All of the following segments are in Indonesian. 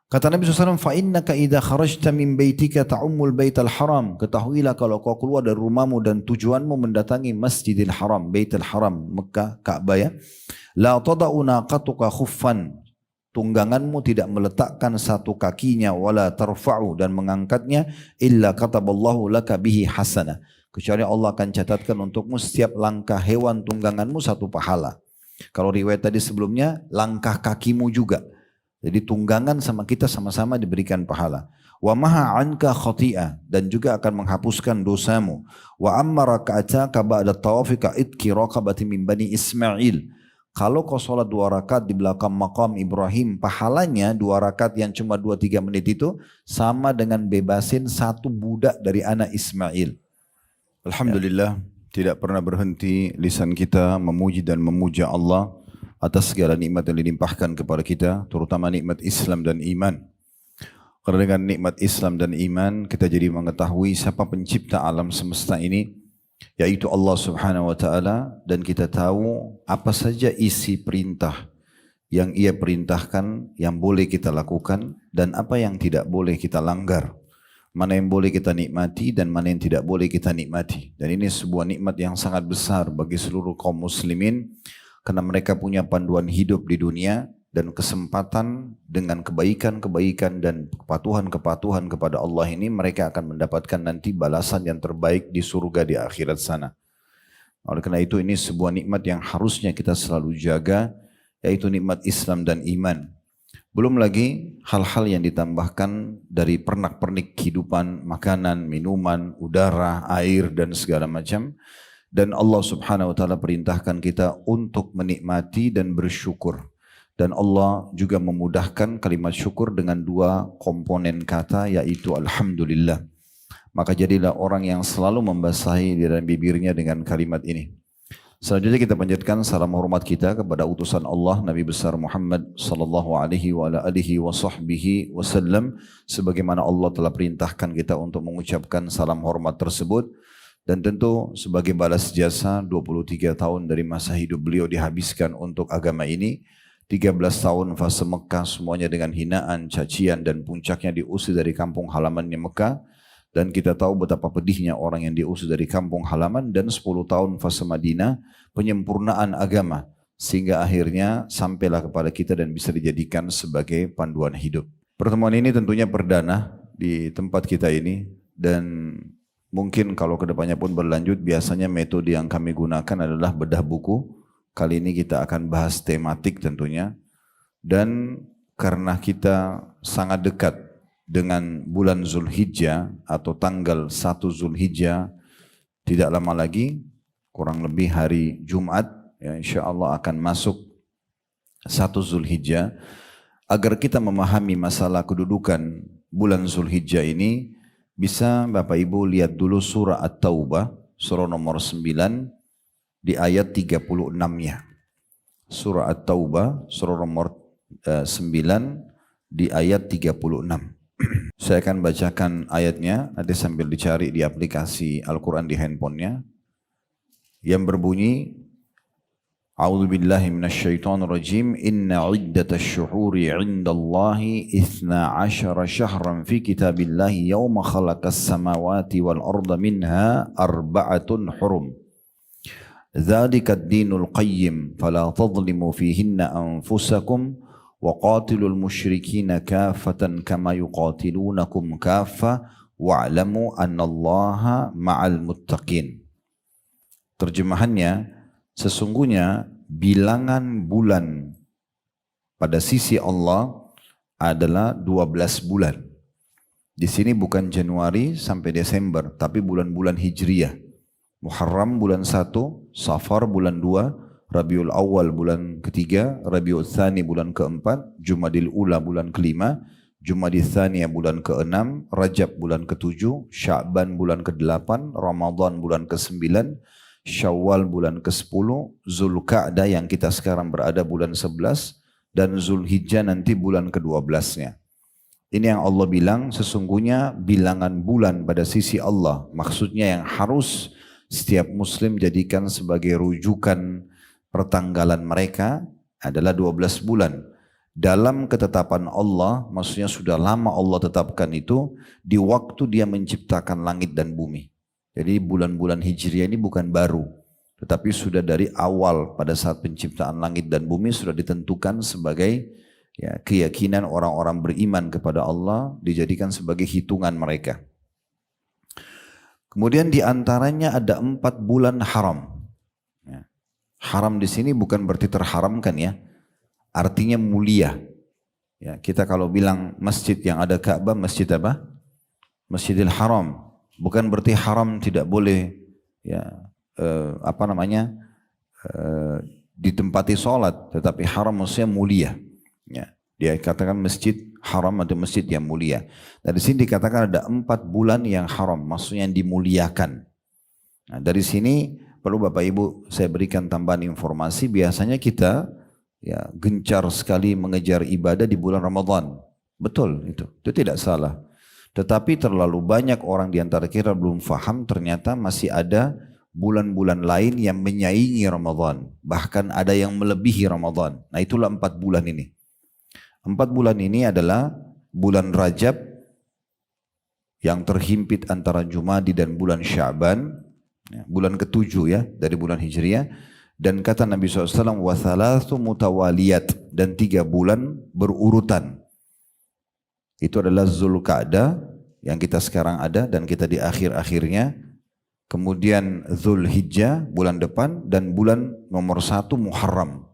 Kata Nabi SAW, فَإِنَّكَ إِذَا خَرَجْتَ مِنْ بَيْتِكَ تَعُمُّ الْبَيْتَ الْحَرَامِ. Ketahuilah kalau kau keluar dari rumahmu dan tujuanmu mendatangi Masjidil Haram, Baitul Haram, Mekah, Ka'bah ya. لَا تَضَعُ نَاقَتُكَ خُفًّا. Tungganganmu tidak meletakkan satu kakinya, wala tarfa'u, dan mengangkatnya, illa kataballahu laka bihi hasanah. Kecuali Allah akan catatkan untukmu setiap langkah hewan tungganganmu satu pahala. Kalau riwayat tadi sebelumnya, langkah kakimu juga. Jadi tunggangan sama kita sama-sama diberikan pahala. Wa maha anka khati'ah, dan juga akan menghapuskan dosamu. Wa amma raka'ataka ba'da tawafika itki raqabati min bani Ismail. Kalau kau sholat 2 rakaat di belakang maqam Ibrahim, pahalanya 2 rakaat yang cuma 2-3 menit itu sama dengan bebasin 1 budak dari anak Ismail. Alhamdulillah, tidak pernah berhenti lisan kita memuji dan memuja Allah atas segala nikmat yang dilimpahkan kepada kita, terutama nikmat Islam dan iman. Karena dengan nikmat Islam dan iman, kita jadi mengetahui siapa pencipta alam semesta ini, yaitu Allah Subhanahu wa Ta'ala, dan kita tahu apa saja isi perintah yang Ia perintahkan yang boleh kita lakukan dan apa yang tidak boleh kita langgar. Mana yang boleh kita nikmati dan mana yang tidak boleh kita nikmati. Dan ini sebuah nikmat yang sangat besar bagi seluruh kaum muslimin, karena mereka punya panduan hidup di dunia dan kesempatan dengan kebaikan-kebaikan dan kepatuhan-kepatuhan kepada Allah ini, mereka akan mendapatkan nanti balasan yang terbaik di surga di akhirat sana. Oleh karena itu ini sebuah nikmat yang harusnya kita selalu jaga, yaitu nikmat Islam dan iman. Belum lagi hal-hal yang ditambahkan dari pernak-pernik kehidupan, makanan, minuman, udara, air dan segala macam. Dan Allah Subhanahu wa Ta'ala perintahkan kita untuk menikmati dan bersyukur. Dan Allah juga memudahkan kalimat syukur dengan 2 komponen kata, yaitu Alhamdulillah. Maka jadilah orang yang selalu membasahi di dalam bibirnya dengan kalimat ini. Selanjutnya kita panjatkan salam hormat kita kepada utusan Allah Nabi besar Muhammad sallallahu alaihi wa alihi wasallam, sebagaimana Allah telah perintahkan kita untuk mengucapkan salam hormat tersebut. Dan tentu sebagai balas jasa 23 tahun dari masa hidup beliau dihabiskan untuk agama ini. 13 tahun fase Mekah semuanya dengan hinaan, cacian dan puncaknya diusir dari kampung halamannya Mekah. Dan kita tahu betapa pedihnya orang yang diusir dari kampung halaman, dan 10 tahun fase Madinah penyempurnaan agama. Sehingga akhirnya sampailah kepada kita dan bisa dijadikan sebagai panduan hidup. Pertemuan ini tentunya perdana di tempat kita ini, dan mungkin kalau kedepannya pun berlanjut, biasanya metode yang kami gunakan adalah bedah buku. Kali ini kita akan bahas tematik tentunya. Dan karena kita sangat dekat dengan bulan Zulhijjah atau tanggal 1 Zulhijjah, tidak lama lagi, kurang lebih hari Jumat, ya, insya Allah akan masuk 1 Zulhijjah. Agar kita memahami masalah kedudukan bulan Zulhijjah ini, bisa Bapak Ibu lihat dulu surah At-Taubah, surah nomor 9 di ayat 36-nya. Surah At-Taubah, surah nomor 9 di ayat 36. Saya akan bacakan ayatnya, nanti sambil dicari di aplikasi Al-Quran di handphonenya. Yang berbunyi, A'udzu billahi minasyaitonir rajim. Inna 'iddatash syuhuri 'indallahi 12 syahran fi kitabillahi yauma khalaqas samawati wal arda minha 4 hurum. Dzalika ad-dinul qayyim fala tadhlimu fihinna anfusakum wa qatilul musyrikina kaffatan kama yuqatilunakum kaffa wa'lamu annallaha ma'al muttaqin. Terjemahannya, sesungguhnya bilangan bulan pada sisi Allah adalah 12 bulan. Di sini bukan Januari sampai Desember, tapi bulan-bulan Hijriyah. Muharram bulan 1, Safar bulan 2, Rabiul Awal bulan ketiga, Rabiul Tsani bulan keempat, Jumadil Ula bulan kelima, Jumadil Tsaniyah bulan keenam, Rajab bulan ketujuh, Sya'ban bulan ke-8, Ramadan bulan ke-9, Syawal bulan ke-10, Zulqa'dah yang kita sekarang berada bulan 11, dan Zulhijjah nanti bulan ke-12-nya. Ini yang Allah bilang, sesungguhnya bilangan bulan pada sisi Allah, maksudnya yang harus setiap muslim jadikan sebagai rujukan pertanggalan mereka adalah 12 bulan. dalam ketetapan Allah, maksudnya sudah lama Allah tetapkan itu di waktu dia menciptakan langit dan bumi. Jadi bulan-bulan Hijriah ini bukan baru, tetapi sudah dari awal pada saat penciptaan langit dan bumi sudah ditentukan sebagai ya, keyakinan orang-orang beriman kepada Allah, dijadikan sebagai hitungan mereka. Kemudian di antaranya ada 4 bulan haram. Ya. Haram di sini bukan berarti terharamkan ya. Artinya mulia. Ya, kita kalau bilang masjid yang ada Ka'bah, masjid apa? Masjidil Haram. Bukan berarti haram tidak boleh ya ditempati sholat, tetapi haram maksudnya mulia. Ya, dia katakan masjid haram atau masjid yang mulia. Dari sini dikatakan ada 4 bulan yang haram, maksudnya yang dimuliakan. Nah, dari sini perlu Bapak Ibu saya berikan tambahan informasi. Biasanya kita ya gencar sekali mengejar ibadah di bulan Ramadan. Betul itu tidak salah. Tetapi terlalu banyak orang di antara kita belum faham ternyata masih ada bulan-bulan lain yang menyaingi Ramadan. Bahkan ada yang melebihi Ramadan. Nah itulah 4 bulan ini. 4 bulan ini adalah bulan Rajab yang terhimpit antara Jumadi dan bulan Sya'ban. Bulan ke-7 ya dari bulan Hijriah. Dan kata Nabi SAW, وَثَلَاثُ مُتَوَالِيَاتٍ, dan 3 bulan berurutan. Itu adalah Zulqa'dah yang kita sekarang ada dan kita di akhir-akhirnya. Kemudian Zulhijjah bulan depan dan bulan nomor 1 Muharram.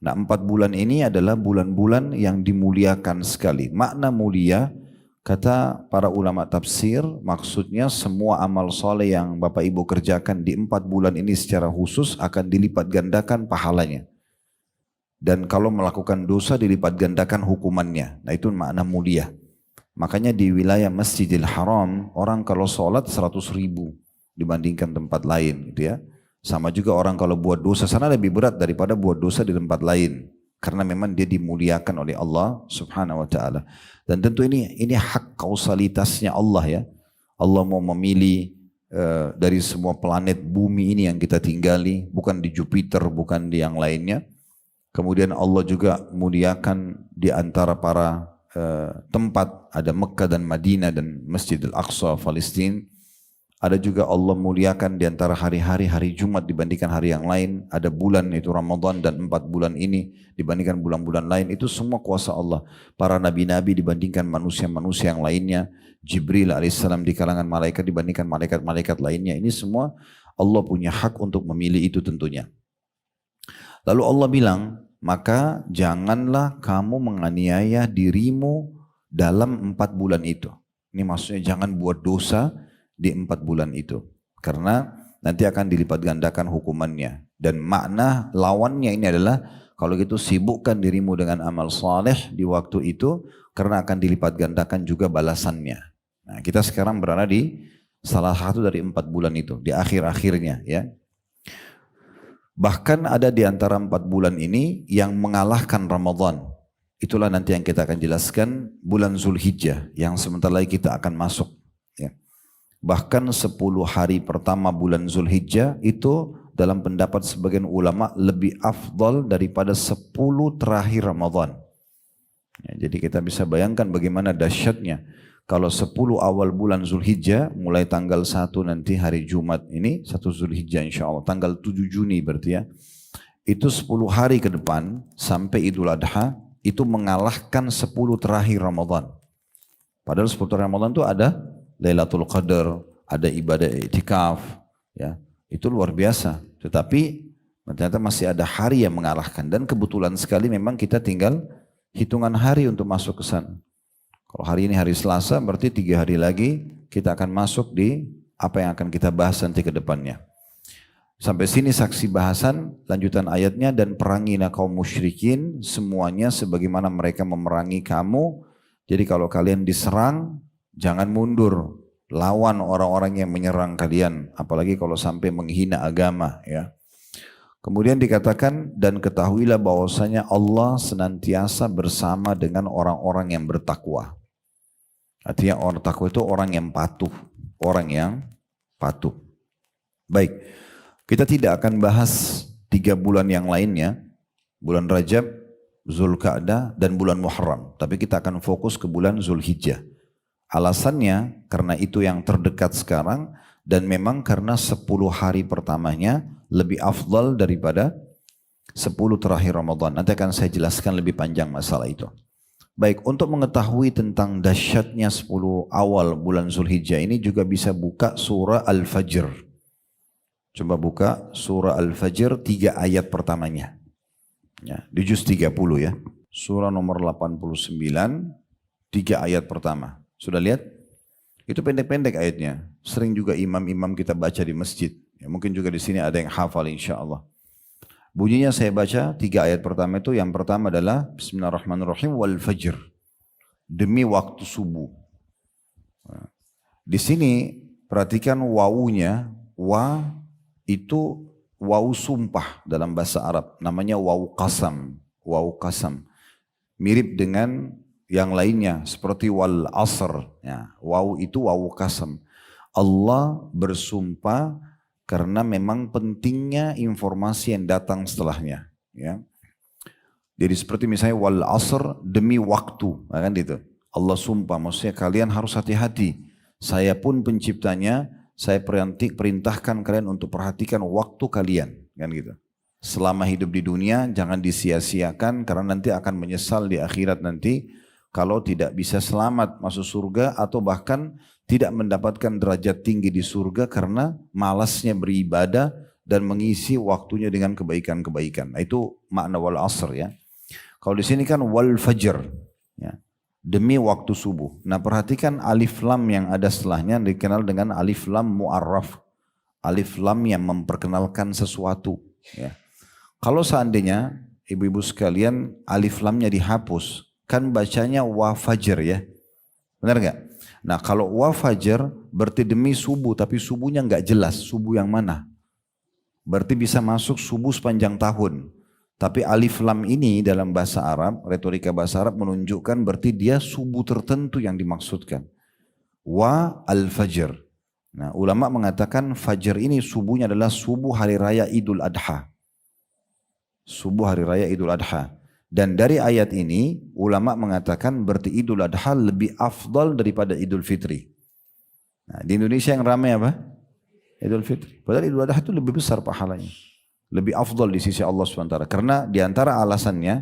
Nah 4 bulan ini adalah bulan-bulan yang dimuliakan sekali. Makna mulia, kata para ulama tafsir, maksudnya semua amal soleh yang Bapak Ibu kerjakan di 4 bulan ini secara khusus akan dilipat gandakan pahalanya. Dan kalau melakukan dosa dilipat gandakan hukumannya. Nah itu makna mulia. Makanya di wilayah Masjidil Haram, orang kalau sholat 100.000 dibandingkan tempat lain gitu ya. Sama juga orang kalau buat dosa sana lebih berat daripada buat dosa di tempat lain. Karena memang dia dimuliakan oleh Allah subhanahu wa ta'ala. Dan tentu ini hak kausalitasnya Allah ya. Allah mau memilih dari semua planet bumi ini yang kita tinggali. Bukan di Jupiter, bukan di yang lainnya. Kemudian Allah juga muliakan di antara para tempat. Ada Mekah dan Madinah dan Masjid Al-Aqsa, Palestina. Ada juga Allah muliakan di antara hari-hari, hari Jumat dibandingkan hari yang lain. Ada bulan itu Ramadan dan 4 bulan ini dibandingkan bulan-bulan lain. Itu semua kuasa Allah. Para nabi-nabi dibandingkan manusia-manusia yang lainnya. Jibril alaihissalam di kalangan malaikat dibandingkan malaikat-malaikat lainnya. Ini semua Allah punya hak untuk memilih itu tentunya. Lalu Allah bilang, maka janganlah kamu menganiaya dirimu dalam 4 bulan itu. Ini maksudnya jangan buat dosa di 4 bulan itu. Karena nanti akan dilipat gandakan hukumannya. Dan makna lawannya ini adalah kalau gitu sibukkan dirimu dengan amal saleh di waktu itu karena akan dilipat gandakan juga balasannya. Nah, kita sekarang berada di salah satu dari 4 bulan itu, di akhir-akhirnya ya. Bahkan ada di antara 4 bulan ini yang mengalahkan Ramadan. Itulah nanti yang kita akan jelaskan bulan Zulhijjah yang sebentar lagi kita akan masuk. Ya. Bahkan 10 hari pertama bulan Zulhijjah itu dalam pendapat sebagian ulama lebih afdal daripada 10 terakhir Ramadan. Ya, jadi kita bisa bayangkan bagaimana dahsyatnya. Kalau 10 awal bulan Zulhijjah, mulai tanggal 1 nanti hari Jumat ini, 1 Zulhijjah insya Allah, tanggal 7 Juni berarti ya. Itu 10 hari ke depan sampai Idul Adha, itu mengalahkan 10 terakhir Ramadan. Padahal 10 terakhir Ramadan itu ada Lailatul Qadar, ada ibadah i'tikaf, ya. Itu luar biasa. Tetapi ternyata masih ada hari yang mengalahkan. Dan kebetulan sekali memang kita tinggal hitungan hari untuk masuk ke sana. Kalau hari ini hari Selasa, berarti 3 hari lagi kita akan masuk di apa yang akan kita bahas nanti ke depannya. Sampai sini saksi bahasan, lanjutan ayatnya, dan perangilah kaum musyrikin semuanya sebagaimana mereka memerangi kamu. Jadi kalau kalian diserang, jangan mundur, lawan orang-orang yang menyerang kalian, apalagi kalau sampai menghina agama ya. Kemudian dikatakan, dan ketahuilah bahwasanya Allah senantiasa bersama dengan orang-orang yang bertakwa. Artinya orang takwa itu orang yang patuh, orang yang patuh. Baik, kita tidak akan bahas 3 bulan yang lainnya, bulan Rajab, Zulqa'dah dan bulan Muharram. Tapi kita akan fokus ke bulan Zulhijjah. Alasannya karena itu yang terdekat sekarang dan memang karena 10 hari pertamanya lebih afdal daripada 10 terakhir Ramadan. Nanti akan saya jelaskan lebih panjang masalah itu. Baik, untuk mengetahui tentang dahsyatnya 10 awal bulan Zulhijjah ini juga bisa buka surah Al-Fajr. Coba buka surah Al-Fajr 3 ayat pertamanya. Ya, di juz 30 ya. Surah nomor 89, 3 ayat pertama. Sudah lihat? Itu pendek-pendek ayatnya. Sering juga imam-imam kita baca di masjid. Ya, mungkin juga di sini ada yang hafal insya Allah. Bunyinya saya baca 3 ayat pertama itu. Yang pertama adalah Bismillahirrahmanirrahim wal fajr. Demi waktu subuh. Di sini perhatikan wawunya. Wa itu waw sumpah dalam bahasa Arab. Namanya waw qasam. Waw qasam. Mirip dengan yang lainnya seperti wal asr. Ya, waw itu waw qasam. Allah bersumpah karena memang pentingnya informasi yang datang setelahnya. Ya. Jadi seperti misalnya wal asr demi waktu. Kan gitu. Allah sumpah maksudnya kalian harus hati-hati. Saya pun penciptanya. Saya perintahkan kalian untuk perhatikan waktu kalian. Kan gitu. Selama hidup di dunia jangan disia-siakan karena nanti akan menyesal di akhirat nanti. Kalau tidak bisa selamat masuk surga atau bahkan tidak mendapatkan derajat tinggi di surga karena malasnya beribadah dan mengisi waktunya dengan kebaikan-kebaikan. Nah, itu makna wal asr ya. Kalau di sini kan wal fajr ya. Demi waktu subuh. Nah, perhatikan alif lam yang ada setelahnya dikenal dengan alif lam mu'arraf. Alif lam yang memperkenalkan sesuatu ya. Kalau seandainya ibu-ibu sekalian alif lamnya dihapus, kan bacanya wa fajr ya. Benar nggak? Nah kalau wa fajr berarti demi subuh, tapi subuhnya nggak jelas subuh yang mana. Berarti bisa masuk subuh sepanjang tahun. Tapi alif lam ini dalam bahasa Arab, retorika bahasa Arab menunjukkan berarti dia subuh tertentu yang dimaksudkan. Wa al fajr. Nah ulama mengatakan fajr ini subuhnya adalah subuh hari raya Idul Adha. Subuh hari raya Idul Adha. Dan dari ayat ini ulama mengatakan berarti Idul Adha lebih afdal daripada Idul Fitri. Nah, di Indonesia yang ramai apa? Idul Fitri. Padahal Idul Adha itu lebih besar pahalanya. Lebih afdal di sisi Allah SWT. Karena di antara alasannya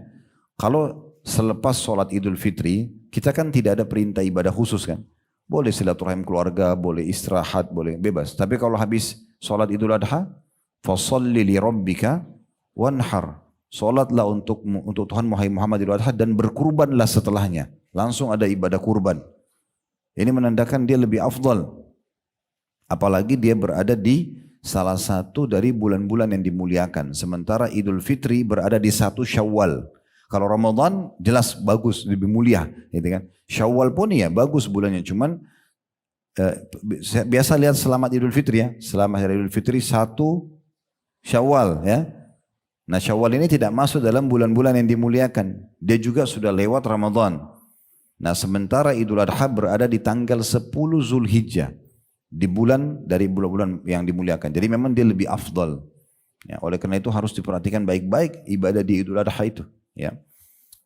kalau selepas sholat Idul Fitri kita kan tidak ada perintah ibadah khusus kan. Boleh silaturahim keluarga, boleh istirahat, boleh bebas. Tapi kalau habis sholat Idul Adha, fasalli li rabbika wanhar. Salatlah untuk Tuhan Muhammad Idul Adha dan berkurbanlah setelahnya. Langsung ada ibadah kurban. Ini menandakan dia lebih afdal. Apalagi dia berada di salah satu dari bulan-bulan yang dimuliakan. Sementara Idul Fitri berada di 1 Syawal. Kalau Ramadan jelas bagus, lebih mulia. Gitu kan. Syawal pun ya bagus bulannya. Cuman biasa lihat selamat Idul Fitri ya. Selamat Idul Fitri 1 Syawal ya. Nah Syawal ini tidak masuk dalam bulan-bulan yang dimuliakan. Dia juga sudah lewat Ramadan. Nah sementara Idul Adha berada di tanggal 10 Zulhijjah. Di bulan dari bulan-bulan yang dimuliakan. Jadi memang dia lebih afdal. Ya, oleh karena itu harus diperhatikan baik-baik ibadah di Idul Adha itu. Ya.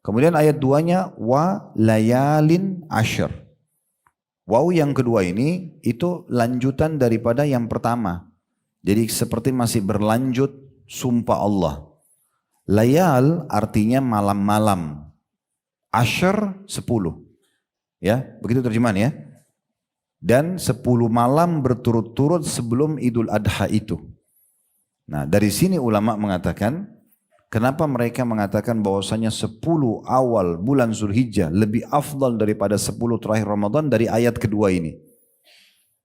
Kemudian ayat 2-nya wa layalin asyr. Waw yang kedua ini itu lanjutan daripada yang pertama. Jadi seperti masih berlanjut sumpah Allah. Layal artinya malam-malam. Asyr 10. Ya, begitu terjemahan ya. Dan 10 malam berturut-turut sebelum Idul Adha itu. Nah, dari sini ulama mengatakan, kenapa mereka mengatakan bahwasanya 10 awal bulan Zulhijjah lebih afdal daripada 10 terakhir Ramadan dari ayat kedua ini.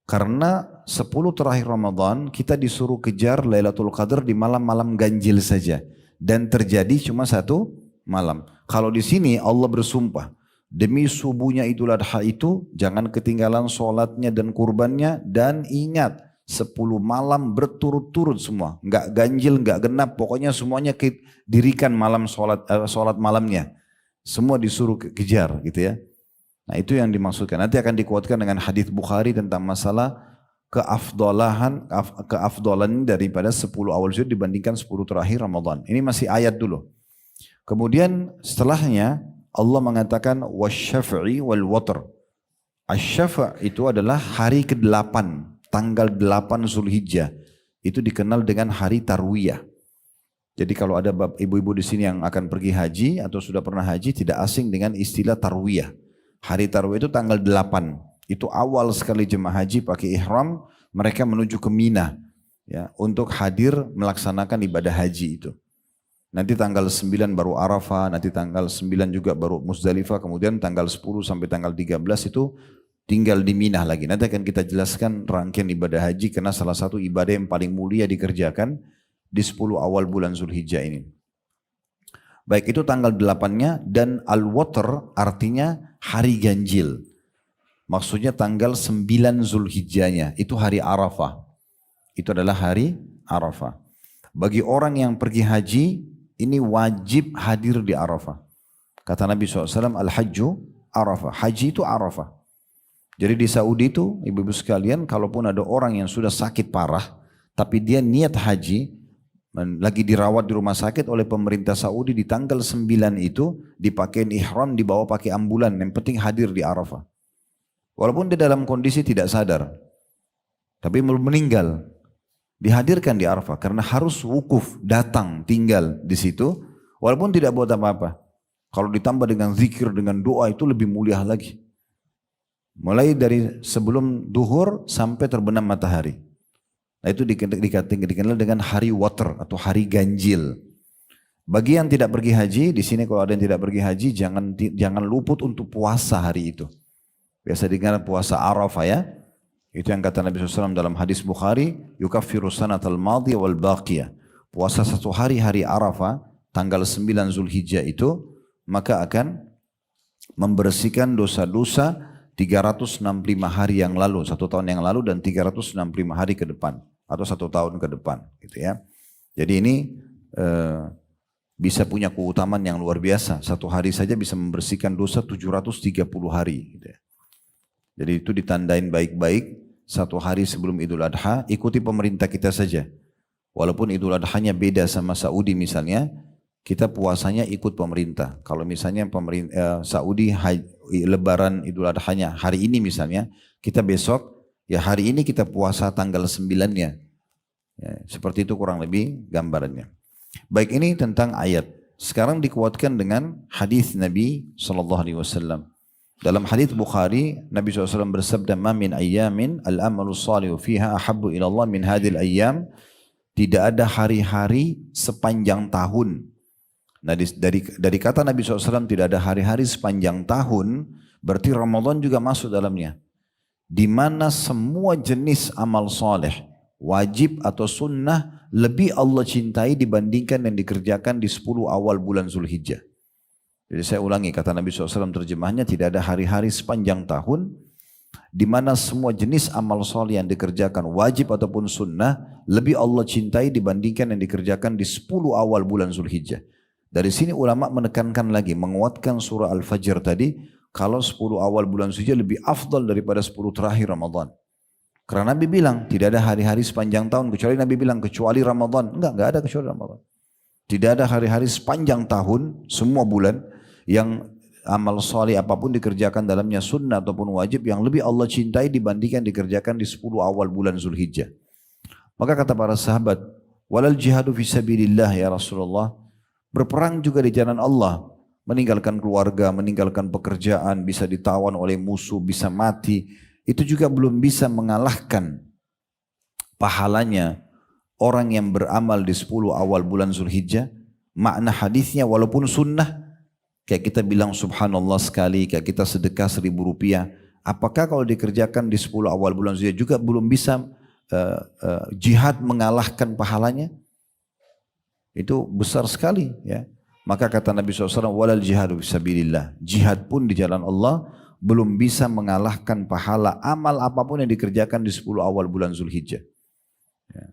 Karena 10 terakhir Ramadan kita disuruh kejar Lailatul Qadar di malam-malam ganjil saja. Dan terjadi cuma 1 malam. Kalau di sini Allah bersumpah, demi subuhnya Idul Adha itu jangan ketinggalan sholatnya dan kurbannya. Dan ingat 10 malam berturut-turut semua. Enggak ganjil, enggak genap. Pokoknya semuanya dirikan malam sholat malamnya. Semua disuruh kejar gitu ya. Nah itu yang dimaksudkan. Nanti akan dikuatkan dengan hadis Bukhari tentang masalah keafdalan daripada 10 awal Zulhijjah dibandingkan 10 terakhir Ramadan. Ini masih ayat dulu. Kemudian setelahnya Allah mengatakan wasyafi'i wal watr. Asy-syafa' itu adalah hari ke-8, tanggal 8 Zulhijjah. Itu dikenal dengan hari tarwiyah. Jadi kalau ada ibu-ibu di sini yang akan pergi haji atau sudah pernah haji tidak asing dengan istilah tarwiyah. Hari tarwiyah itu tanggal 8. Itu awal sekali jemaah haji pakai ihram, mereka menuju ke Mina ya untuk hadir melaksanakan ibadah haji itu. Nanti tanggal 9 baru Arafah, nanti tanggal 9 juga baru Muzdalifah, kemudian tanggal 10 sampai tanggal 13 itu tinggal di Mina lagi. Nanti akan kita jelaskan rangkaian ibadah haji karena salah satu ibadah yang paling mulia dikerjakan di 10 awal bulan Zulhijjah ini. Baik, itu tanggal 8-nya, dan al-watr artinya hari ganjil. Maksudnya tanggal 9 Zulhijjahnya, itu hari Arafah. Itu adalah hari Arafah. Bagi orang yang pergi haji, ini wajib hadir di Arafah. Kata Nabi SAW, al-hajju Arafah. Haji itu Arafah. Jadi di Saudi itu, ibu-ibu sekalian, kalaupun ada orang yang sudah sakit parah, tapi dia niat haji, lagi dirawat di rumah sakit oleh pemerintah Saudi, di tanggal 9 itu, dipakein ihram, dibawa pakai ambulan, yang penting hadir di Arafah. Walaupun dia dalam kondisi tidak sadar, tapi belum meninggal, dihadirkan di Arafah karena harus wukuf, datang, tinggal di situ, walaupun tidak buat apa-apa. Kalau ditambah dengan zikir, dengan doa itu lebih mulia lagi. Mulai dari sebelum duhur sampai terbenam matahari. Nah itu dikenal dengan hari water atau hari ganjil. Bagi yang tidak pergi haji, di sini kalau ada yang tidak pergi haji, jangan luput untuk puasa hari itu. Biasa dikenal puasa Arafah ya. Itu yang kata Nabi SAW dalam hadis Bukhari, yukaffiru sanatal madhi wal baqiyah. Puasa satu hari Arafah, tanggal 9 Zulhijjah itu, maka akan membersihkan dosa-dosa 365 hari yang lalu, 1 tahun yang lalu dan 365 hari ke depan, atau 1 tahun ke depan. Gitu ya. Jadi ini bisa punya keutamaan yang luar biasa. 1 hari saja bisa membersihkan dosa 730 hari. Gitu ya. Jadi itu ditandain baik-baik. 1 hari sebelum Idul Adha, ikuti pemerintah kita saja. Walaupun Idul Adhanya beda sama Saudi misalnya, kita puasanya ikut pemerintah. Kalau misalnya Saudi Lebaran Idul Adhanya hari ini misalnya, kita besok, ya hari ini kita puasa tanggal 9-nya. Ya, seperti itu kurang lebih gambarannya. Baik, ini tentang ayat. Sekarang dikuatkan dengan hadis Nabi SAW. Dalam hadis Bukhari, Nabi SAW bersabda, "Ma min ayyamin al-amalu salihu fiha ahabbu ila Allah min hadhil ayyam." Tidak ada hari-hari sepanjang tahun. Nah, dari kata Nabi SAW tidak ada hari-hari sepanjang tahun, berarti Ramadan juga masuk dalamnya. Di mana semua jenis amal soleh, wajib atau sunnah, lebih Allah cintai dibandingkan yang dikerjakan di 10 awal bulan Zulhijjah. Jadi saya ulangi, kata Nabi SAW terjemahnya, tidak ada hari-hari sepanjang tahun di mana semua jenis amal soleh yang dikerjakan wajib ataupun sunnah lebih Allah cintai dibandingkan yang dikerjakan di 10 awal bulan Zulhijjah. Dari sini ulama menekankan lagi, menguatkan surah Al-Fajr tadi, kalau 10 awal bulan Zulhijjah lebih afdal daripada 10 terakhir Ramadan. Karena Nabi bilang tidak ada hari-hari sepanjang tahun, kecuali Nabi bilang kecuali Ramadan. Enggak ada kecuali Ramadan. Tidak ada hari-hari sepanjang tahun, semua bulan, yang amal soleh apapun dikerjakan dalamnya sunnah ataupun wajib yang lebih Allah cintai dibandingkan dikerjakan di 10 awal bulan Zulhijjah. Maka kata para sahabat, walal jihadu fisabilillah ya Rasulullah, berperang juga di jalan Allah, meninggalkan keluarga, meninggalkan pekerjaan, bisa ditawan oleh musuh, bisa mati, itu juga belum bisa mengalahkan pahalanya orang yang beramal di 10 awal bulan Zulhijjah. Makna hadisnya walaupun sunnah, kayak kita bilang subhanallah sekali, kayak kita sedekah 1.000 rupiah. Apakah kalau dikerjakan di 10 awal bulan Zulhijjah juga belum bisa jihad mengalahkan pahalanya? Itu besar sekali ya. Maka kata Nabi SAW, walal jihadu fisabilillah. Jihad pun di jalan Allah belum bisa mengalahkan pahala amal apapun yang dikerjakan di 10 awal bulan Zulhijjah. Ya.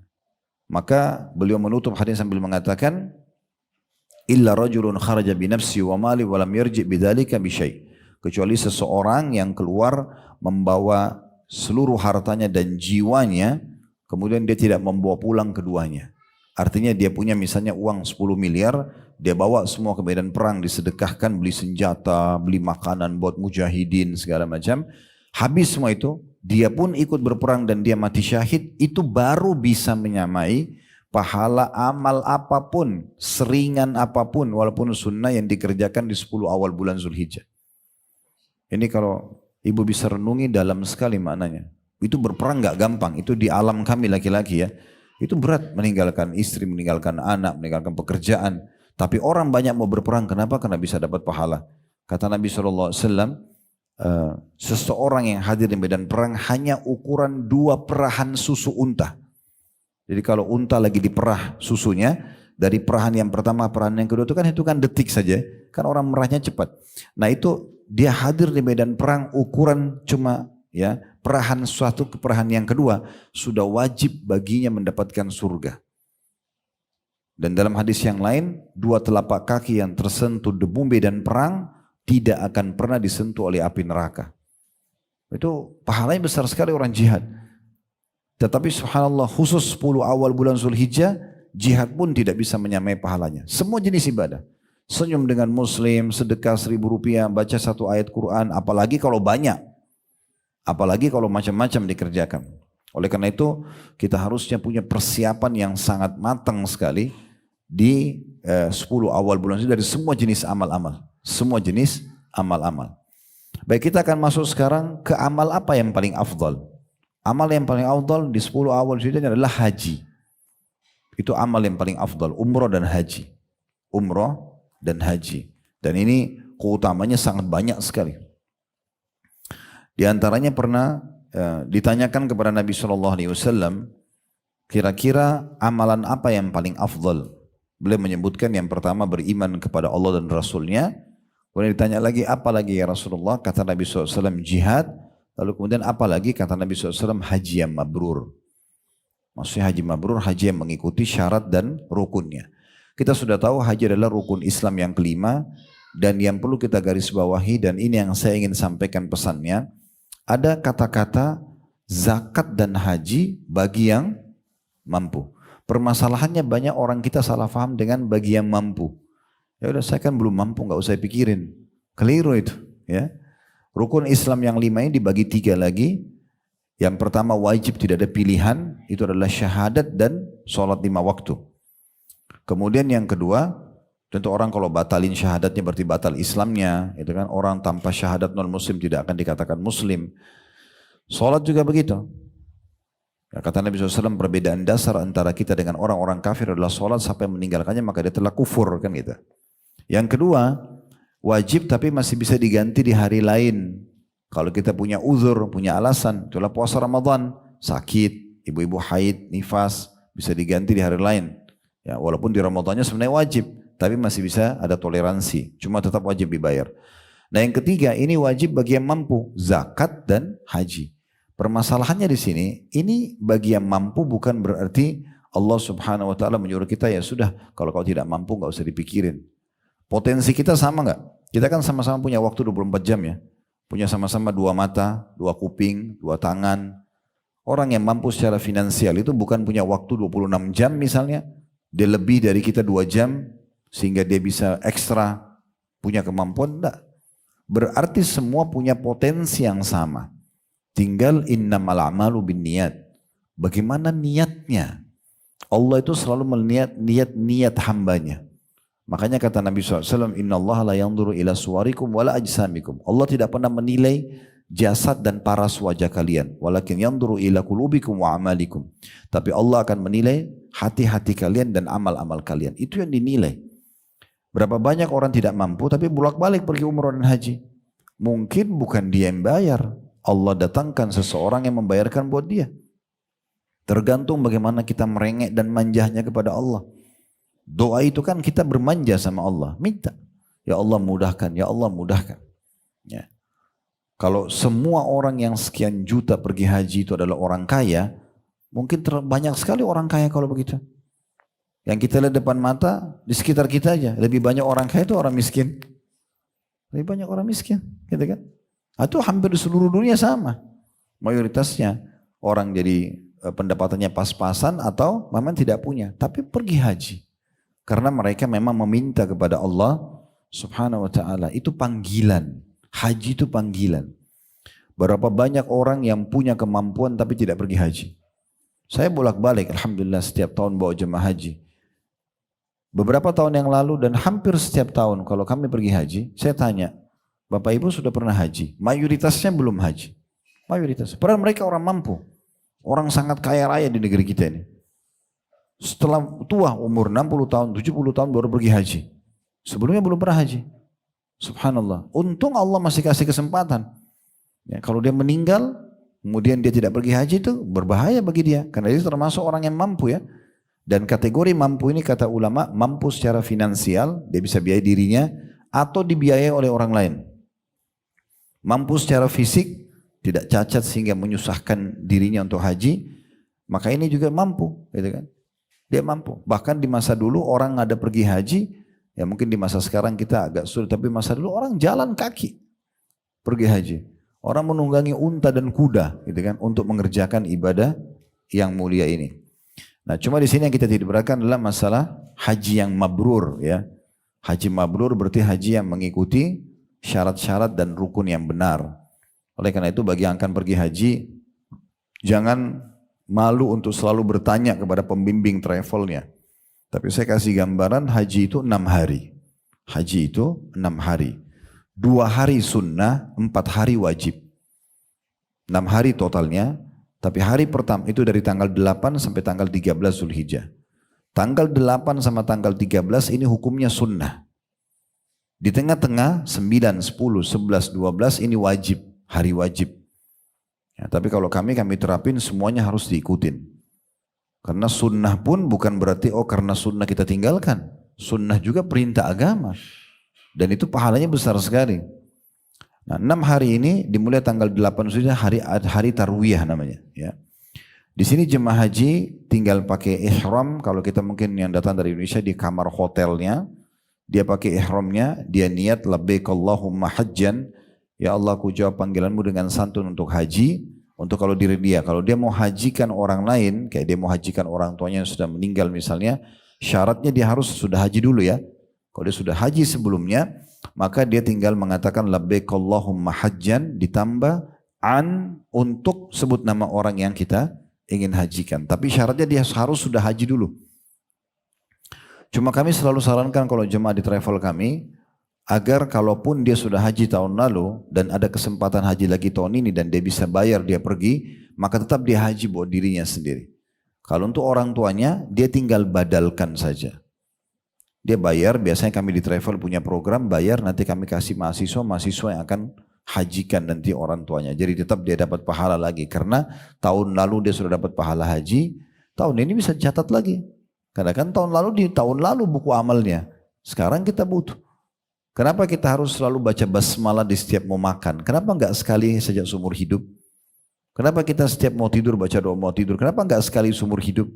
Maka beliau menutup hadis sambil mengatakan, illa rajulun kharaja bi nafsi wa mali wa lam yarji bidzalika bi syai'. Kecuali seseorang yang keluar membawa seluruh hartanya dan jiwanya, kemudian dia tidak membawa pulang keduanya. Artinya dia punya misalnya uang 10 miliar, dia bawa semua ke medan perang, disedekahkan, beli senjata, beli makanan buat mujahidin, segala macam. Habis semua itu, dia pun ikut berperang dan dia mati syahid, itu baru bisa menyamai pahala amal apapun, seringan apapun, walaupun sunnah yang dikerjakan di 10 awal bulan Zulhijjah. Ini kalau ibu bisa renungi dalam sekali maknanya. Itu berperang gak gampang, itu di alam kami laki-laki ya. Itu berat, meninggalkan istri, meninggalkan anak, meninggalkan pekerjaan. Tapi orang banyak mau berperang, kenapa? Karena bisa dapat pahala. Kata Nabi SAW, seseorang yang hadir di medan perang hanya ukuran 2 perahan susu unta. Jadi kalau unta lagi diperah susunya, dari perahan yang pertama, perahan yang kedua itu kan hitungan detik saja. Kan orang merahnya cepat. Nah itu dia hadir di medan perang ukuran cuma ya perahan suatu ke perahan yang kedua sudah wajib baginya mendapatkan surga. Dan dalam hadis yang lain, 2 telapak kaki yang tersentuh debu medan perang tidak akan pernah disentuh oleh api neraka. Itu pahalanya besar sekali orang jihad. Tetapi subhanallah khusus 10 awal bulan Zulhijjah, jihad pun tidak bisa menyamai pahalanya. Semua jenis ibadah. Senyum dengan muslim, sedekah 1.000 rupiah, baca 1 ayat Quran, apalagi kalau banyak. Apalagi kalau macam-macam dikerjakan. Oleh karena itu kita harusnya punya persiapan yang sangat matang sekali di 10 awal bulan dari semua jenis amal-amal. Semua jenis amal-amal. Baik, kita akan masuk sekarang ke amal apa yang paling afdal. Amal yang paling afdal di 10 awal Zulhijjah adalah haji. Itu amal yang paling afdal, umroh dan haji. Umroh dan haji. Dan ini keutamanya sangat banyak sekali. Di antaranya pernah ditanyakan kepada Nabi SAW, kira-kira amalan apa yang paling afdal? Beliau menyebutkan yang pertama beriman kepada Allah dan Rasulnya. Kemudian ditanya lagi, apa lagi ya Rasulullah? Kata Nabi SAW, jihad. Lalu kemudian apa lagi? Kata Nabi SAW, haji yang mabrur. Maksudnya haji mabrur, haji yang mengikuti syarat dan rukunnya. Kita sudah tahu haji adalah rukun Islam yang kelima. Dan yang perlu kita garis bawahi, dan ini yang saya ingin sampaikan pesannya, ada kata-kata zakat dan haji bagi yang mampu. Permasalahannya banyak orang kita salah paham dengan bagi yang mampu. Ya udah, saya kan belum mampu, nggak usah pikirin. Keliru itu. Ya. Rukun Islam yang 5 ini dibagi 3 lagi. Yang pertama wajib, tidak ada pilihan, itu adalah syahadat dan sholat 5 waktu. Kemudian yang kedua, tentu orang kalau batalin syahadatnya berarti batal Islamnya, itu kan orang tanpa syahadat non muslim tidak akan dikatakan muslim. Salat juga begitu. Ya, kata Nabi SAW, perbedaan dasar antara kita dengan orang-orang kafir adalah salat, sampai meninggalkannya maka dia telah kufur, kan gitu. Yang kedua, wajib tapi masih bisa diganti di hari lain. Kalau kita punya uzur, punya alasan, itulah puasa Ramadan, sakit, ibu-ibu haid, nifas, bisa diganti di hari lain. Ya, walaupun di Ramadannya sebenarnya wajib, tapi masih bisa ada toleransi, cuma tetap wajib dibayar. Nah yang ketiga, ini wajib bagi yang mampu, zakat dan haji. Permasalahannya di sini, ini bagi yang mampu bukan berarti Allah Subhanahu Wa Taala menyuruh kita ya sudah, kalau kau tidak mampu nggak usah dipikirin. Potensi kita sama nggak? Kita kan sama-sama punya waktu 24 jam ya, punya sama-sama 2 mata, 2 kuping, 2 tangan. Orang yang mampu secara finansial itu bukan punya waktu 26 jam misalnya, dia lebih dari kita 2 jam, sehingga dia bisa ekstra punya kemampuan, enggak. Berarti semua punya potensi yang sama. Tinggal innamal a'malu binniyat. Bagaimana niatnya? Allah itu selalu melihat niat hambanya. Makanya kata Nabi SAW, innallaha la yanzuru ila suwarikum wala ajsamikum. Allah tidak pernah menilai jasad dan paras wajah kalian. Walakin yanzuru ila qulubikum wa amalikum. Tapi Allah akan menilai hati-hati kalian dan amal-amal kalian. Itu yang dinilai. Berapa banyak orang tidak mampu tapi bolak-balik pergi umroh dan haji. Mungkin bukan dia yang bayar. Allah datangkan seseorang yang membayarkan buat dia. Tergantung bagaimana kita merengek dan manjanya kepada Allah. Doa itu kan kita bermanja sama Allah. Minta. Ya Allah mudahkan, ya Allah mudahkan. Ya. Kalau semua orang yang sekian juta pergi haji itu adalah orang kaya, mungkin banyak sekali orang kaya kalau begitu. Yang kita lihat depan mata, di sekitar kita aja, lebih banyak orang kaya itu orang miskin. Lebih banyak orang miskin, gitu kan? Itu hampir di seluruh dunia sama. Mayoritasnya orang jadi pendapatannya pas-pasan atau memang tidak punya, tapi pergi haji. Karena mereka memang meminta kepada Allah Subhanahu wa ta'ala. Itu panggilan. Haji itu panggilan. Berapa banyak orang yang punya kemampuan tapi tidak pergi haji. Saya bolak-balik alhamdulillah setiap tahun bawa jemaah haji. Beberapa tahun yang lalu dan hampir setiap tahun kalau kami pergi haji, saya tanya, Bapak Ibu sudah pernah haji? Mayoritasnya belum haji. Mayoritas. Padahal mereka orang mampu. Orang sangat kaya raya di negeri kita ini. Setelah tua umur 60 tahun, 70 tahun baru pergi haji. Sebelumnya belum pernah haji. Subhanallah. Untung Allah masih kasih kesempatan. Ya, kalau dia meninggal, kemudian dia tidak pergi haji itu berbahaya bagi dia. Karena dia termasuk orang yang mampu ya. Dan kategori mampu ini kata ulama, mampu secara finansial, dia bisa biayai dirinya, atau dibiayai oleh orang lain. Mampu secara fisik, tidak cacat sehingga menyusahkan dirinya untuk haji, maka ini juga mampu. Gitu kan? Dia mampu. Bahkan di masa dulu orang ada pergi haji, ya mungkin di masa sekarang kita agak sulit, tapi masa dulu orang jalan kaki pergi haji. Orang menunggangi unta dan kuda gitu kan untuk mengerjakan ibadah yang mulia ini. Nah, cuma di sini yang kita tidak berikan adalah masalah haji yang mabrur ya. Haji mabrur berarti haji yang mengikuti syarat-syarat dan rukun yang benar. Oleh karena itu bagi yang akan pergi haji jangan malu untuk selalu bertanya kepada pembimbing travelnya. Tapi saya kasih gambaran haji itu 6 hari. Haji itu 6 hari. 2 hari sunnah, 4 hari wajib. 6 hari totalnya, tapi hari pertama itu dari tanggal 8 sampai tanggal 13 Zulhijjah. Tanggal 8 sama tanggal 13 ini hukumnya sunnah. Di tengah-tengah 9, 10, 11, 12 ini wajib, hari wajib. Ya, tapi kalau kami terapin semuanya harus diikutin. Karena sunnah pun bukan berarti karena sunnah kita tinggalkan. Sunnah juga perintah agama. Dan itu pahalanya besar sekali. Nah, 6 hari ini dimulai tanggal 8 sudah hari tarwiyah namanya. Ya. Di sini jemaah haji tinggal pakai ihram. Kalau kita mungkin yang datang dari Indonesia di kamar hotelnya, dia pakai ihramnya, dia niat labbaik Allahumma hajjan. Ya Allah, aku jawab panggilanmu dengan santun untuk haji. Untuk kalau diri dia, kalau dia mau hajikan orang lain, kayak dia mau hajikan orang tuanya yang sudah meninggal misalnya, syaratnya dia harus sudah haji dulu ya. Kalau dia sudah haji sebelumnya, maka dia tinggal mengatakan labbaik Allahumma hajjan ditambah an untuk sebut nama orang yang kita ingin hajikan. Tapi syaratnya dia harus sudah haji dulu. Cuma kami selalu sarankan kalau jemaah di travel kami, agar kalaupun dia sudah haji tahun lalu dan ada kesempatan haji lagi tahun ini dan dia bisa bayar dia pergi, maka tetap dia haji buat dirinya sendiri. Kalau untuk orang tuanya, dia tinggal badalkan saja. Dia bayar, biasanya kami di travel punya program bayar, nanti kami kasih mahasiswa yang akan hajikan nanti orang tuanya. Jadi tetap dia dapat pahala lagi. Karena tahun lalu dia sudah dapat pahala haji, tahun ini bisa catat lagi. Karena kan tahun lalu buku amalnya. Sekarang kita butuh. Kenapa kita harus selalu baca basmalah di setiap mau makan? Kenapa enggak sekali sejak seumur hidup? Kenapa kita setiap mau tidur baca doa mau tidur? Kenapa enggak sekali seumur hidup?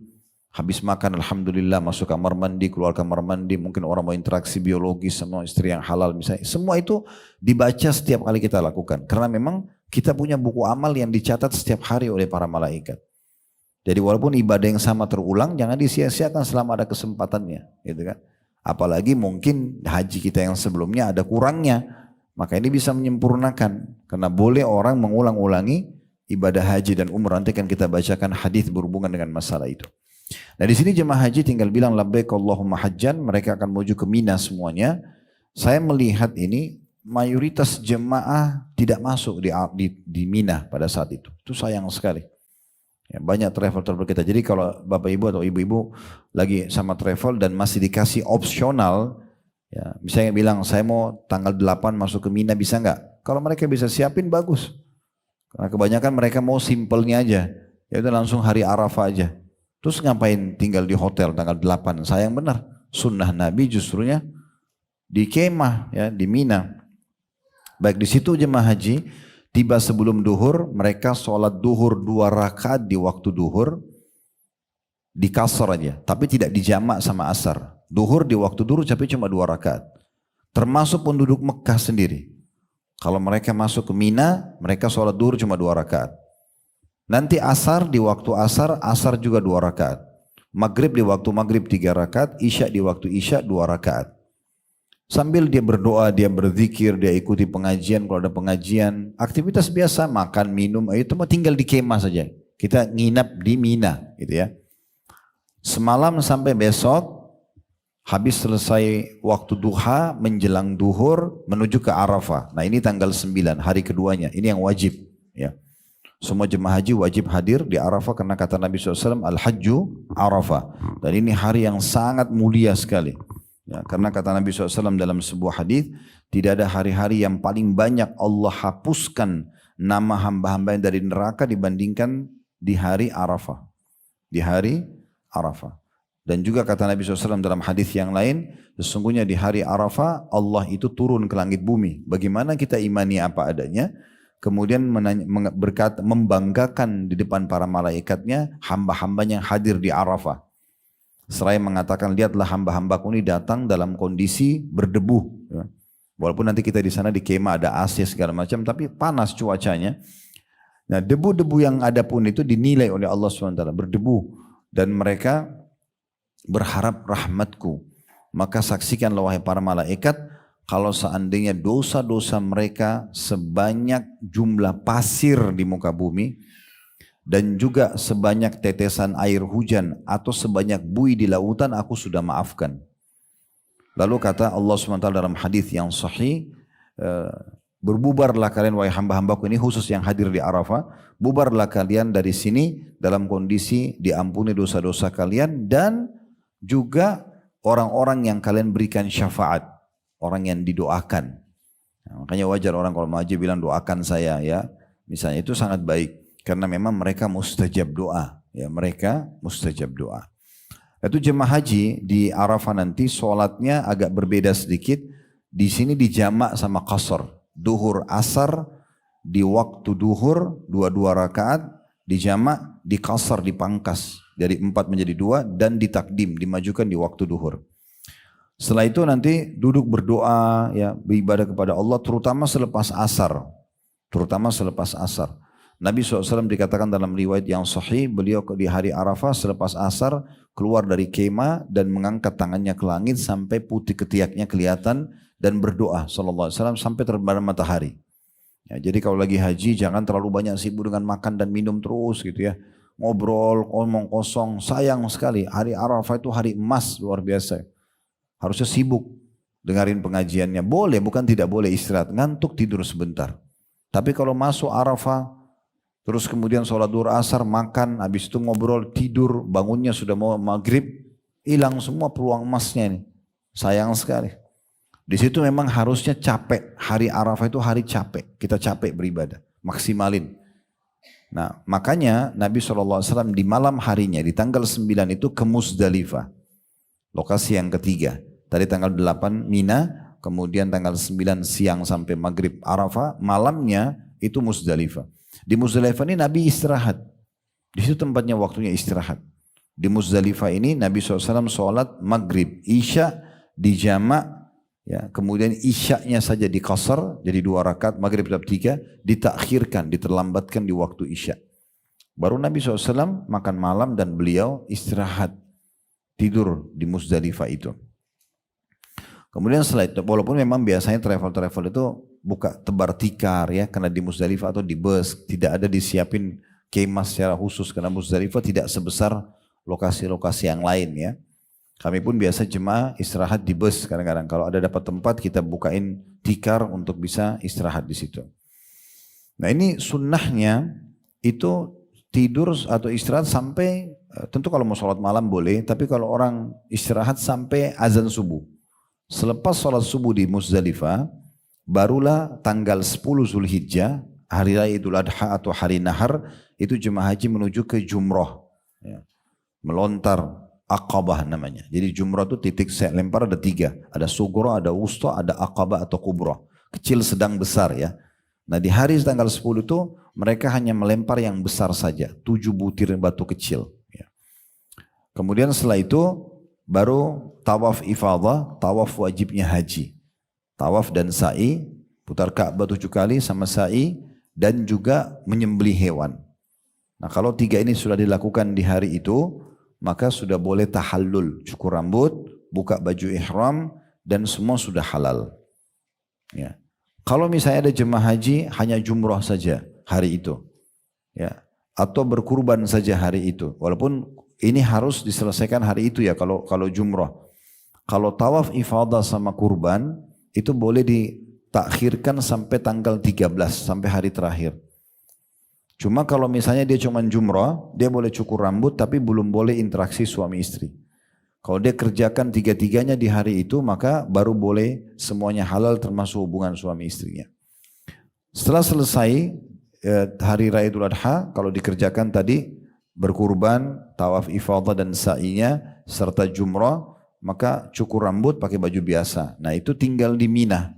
Habis makan alhamdulillah masuk kamar mandi, keluar kamar mandi, mungkin orang mau interaksi biologis sama istri yang halal misalnya. Semua itu dibaca setiap kali kita lakukan. Karena memang kita punya buku amal yang dicatat setiap hari oleh para malaikat. Jadi walaupun ibadah yang sama terulang, jangan disia-siakan selama ada kesempatannya. Gitu kan? Apalagi mungkin haji kita yang sebelumnya ada kurangnya. Maka ini bisa menyempurnakan. Karena boleh orang mengulang-ulangi ibadah haji dan umrah. Nanti kan kita bacakan hadis berhubungan dengan masalah itu. Nah di sini jemaah haji tinggal bilang labbaik Allahumma hajjan, mereka akan menuju ke Mina semuanya. Saya melihat ini mayoritas jemaah tidak masuk di Mina pada saat itu. Itu sayang sekali. Ya, banyak travel kita. Jadi kalau bapak ibu atau ibu-ibu lagi sama travel dan masih dikasih opsional, ya, misalnya bilang saya mau tanggal 8 masuk ke Mina bisa nggak? Kalau mereka bisa siapin bagus. Karena kebanyakan mereka mau simpelnya aja. Ya udah langsung hari Arafah aja. Terus ngapain tinggal di hotel tanggal 8? Sayang benar. Sunnah Nabi justrunya di kemah ya di Mina. Baik di situ jemaah haji tiba sebelum duhur, mereka sholat duhur 2 rakaat di waktu duhur di kasar aja, tapi tidak dijamak sama asar. Duhur di waktu duhur tapi cuma 2 rakaat. Termasuk penduduk Mekah sendiri. Kalau mereka masuk ke Mina, mereka sholat duhur cuma 2 rakaat. Nanti asar di waktu asar, asar juga 2 rakaat. Maghrib di waktu maghrib 3 rakaat, isya di waktu isya 2 rakaat. Sambil dia berdoa, dia berzikir, dia ikuti pengajian, kalau ada pengajian, aktivitas biasa, makan, minum, itu mah tinggal di kemah saja. Kita nginap di Mina, gitu ya. Semalam sampai besok, habis selesai waktu duha, menjelang duhur, menuju ke Arafah. Nah ini tanggal 9, hari keduanya, ini yang wajib. Ya. Semua jemaah haji wajib hadir di Arafah karena kata Nabi SAW, Al-Hajju Arafah. Dan ini hari yang sangat mulia sekali. Ya, karena kata Nabi SAW dalam sebuah hadis, tidak ada hari-hari yang paling banyak Allah hapuskan nama hamba-hamba yang dari neraka dibandingkan di hari Arafah. Di hari Arafah. Dan juga kata Nabi SAW dalam hadis yang lain, sesungguhnya di hari Arafah Allah itu turun ke langit bumi. Bagaimana kita imani apa adanya, kemudian membanggakan di depan para malaikatnya hamba-hambanya yang hadir di Arafah. Seraya mengatakan, lihatlah hamba-hambaku ini datang dalam kondisi berdebu. Ya. Walaupun nanti kita di sana di kemah ada AC segala macam, tapi panas cuacanya. Nah debu-debu yang ada pun itu dinilai oleh Allah SWT berdebu. Dan mereka berharap rahmatku. Maka saksikanlah wahai para malaikat, kalau seandainya dosa-dosa mereka sebanyak jumlah pasir di muka bumi, dan juga sebanyak tetesan air hujan atau sebanyak buih di lautan, aku sudah maafkan. Lalu kata Allah SWT dalam hadis yang sahih, berbubarlah kalian wahai hamba-hambaku, ini khusus yang hadir di Arafah, bubarlah kalian dari sini dalam kondisi diampuni dosa-dosa kalian dan juga orang-orang yang kalian berikan syafaat, orang yang didoakan. Nah, makanya wajar orang kalau mau haji bilang doakan saya ya, misalnya itu sangat baik. Karena memang mereka mustajab doa. Ya, mereka mustajab doa. Itu jemaah haji di Arafah nanti sholatnya agak berbeda sedikit. Di sini dijamak sama qasar. Duhur asar di waktu duhur 2 rakaat. Dijamak, di qasar, dipangkas. Dari 4 menjadi 2 dan ditakdim, dimajukan di waktu duhur. Setelah itu nanti duduk berdoa, ya, beribadah kepada Allah terutama selepas asar. Terutama selepas asar. Nabi SAW dikatakan dalam riwayat yang sahih, beliau di hari Arafah selepas asar keluar dari kemah dan mengangkat tangannya ke langit sampai putih ketiaknya kelihatan dan berdoa SAW sampai terbenam matahari. Ya, jadi kalau lagi haji jangan terlalu banyak sibuk dengan makan dan minum terus gitu ya. Ngobrol, ngomong kosong, sayang sekali. Hari Arafah itu hari emas luar biasa. Harusnya sibuk dengarin pengajiannya. Boleh, bukan tidak boleh istirahat, ngantuk tidur sebentar. Tapi kalau masuk Arafah, terus kemudian sholat duhur asar, makan, habis itu ngobrol, tidur, bangunnya sudah mau maghrib, hilang semua peluang emasnya ini. Sayang sekali. Di situ memang harusnya capek. Hari Arafah itu hari capek. Kita capek beribadah. Maksimalin. Nah makanya Nabi SAW di malam harinya, di tanggal 9 itu ke Muzdalifah. Lokasi yang ketiga. Tadi tanggal 8 Mina, kemudian tanggal 9 siang sampai maghrib Arafah, malamnya itu Muzdalifah. Di Muzdalifah ini Nabi istirahat. Di situ tempatnya waktunya istirahat. Di Muzdalifah ini Nabi SAW sholat maghrib, isya di jamak, ya, kemudian isyanya saja di qasar, jadi 2 rakaat, maghrib tetap 3, ditakhirkan, diterlambatkan di waktu isya. Baru Nabi SAW makan malam dan beliau istirahat, tidur di Muzdalifah itu. Kemudian setelah itu, walaupun memang biasanya travel itu buka tebar tikar ya, karena di Muzdalifah atau di bus tidak ada disiapin kemah secara khusus karena Muzdalifah tidak sebesar lokasi-lokasi yang lain ya. Kami pun biasa jemaah istirahat di bus kadang-kadang, kalau ada dapat tempat kita bukain tikar untuk bisa istirahat di situ. Nah ini sunnahnya itu tidur atau istirahat sampai, tentu kalau mau sholat malam boleh, tapi kalau orang istirahat sampai azan subuh. Selepas sholat subuh di Muzdalifah, barulah tanggal 10 Zulhijjah, hari raya Idul Adha atau hari Nahar, itu jemaah haji menuju ke Jumroh. Ya. Melontar Aqabah namanya. Jadi Jumroh itu titik lempar ada 3. Ada Sugro, ada Wusta, ada Aqabah atau Kubro. Kecil, sedang, besar ya. Nah di hari tanggal 10 itu mereka hanya melempar yang besar saja. 7 butir batu kecil. Ya. Kemudian setelah itu baru tawaf ifadah, tawaf wajibnya haji. Tawaf dan sa'i, putar Ka'bah 7 kali sama sa'i, dan juga menyembelih hewan. Nah kalau 3 ini sudah dilakukan di hari itu, maka sudah boleh tahallul, cukur rambut, buka baju ihram, dan semua sudah halal. Ya. Kalau misalnya ada jemaah haji hanya jumrah saja hari itu, ya, atau berkurban saja hari itu, walaupun ini harus diselesaikan hari itu ya kalau jumrah. Kalau tawaf ifadah sama kurban itu boleh ditakhirkan sampai tanggal 13 sampai hari terakhir. Cuma kalau misalnya dia cuma jumrah, dia boleh cukur rambut tapi belum boleh interaksi suami istri. Kalau dia kerjakan 3-3-nya di hari itu, maka baru boleh semuanya halal termasuk hubungan suami istrinya. Setelah selesai hari Raya Idul Adha, kalau dikerjakan tadi berkurban, tawaf ifadah dan sa'inya serta jumrah, maka cukur rambut pakai baju biasa. Nah itu tinggal di Mina.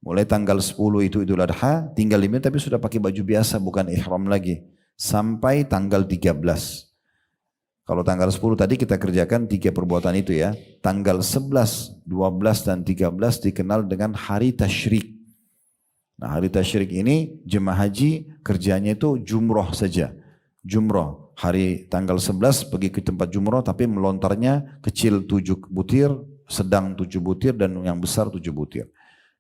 Mulai tanggal 10 itu Idul Adha, tinggal di Mina tapi sudah pakai baju biasa, bukan ihram lagi. Sampai tanggal 13. Kalau tanggal 10 tadi kita kerjakan 3 perbuatan itu ya. Tanggal 11, 12 dan 13 dikenal dengan hari tasyrik. Nah hari tasyrik ini jemaah haji kerjanya itu jumroh saja. Jumroh. Hari tanggal 11 pergi ke tempat jumroh tapi melontarnya kecil 7 butir, sedang 7 butir dan yang besar 7 butir.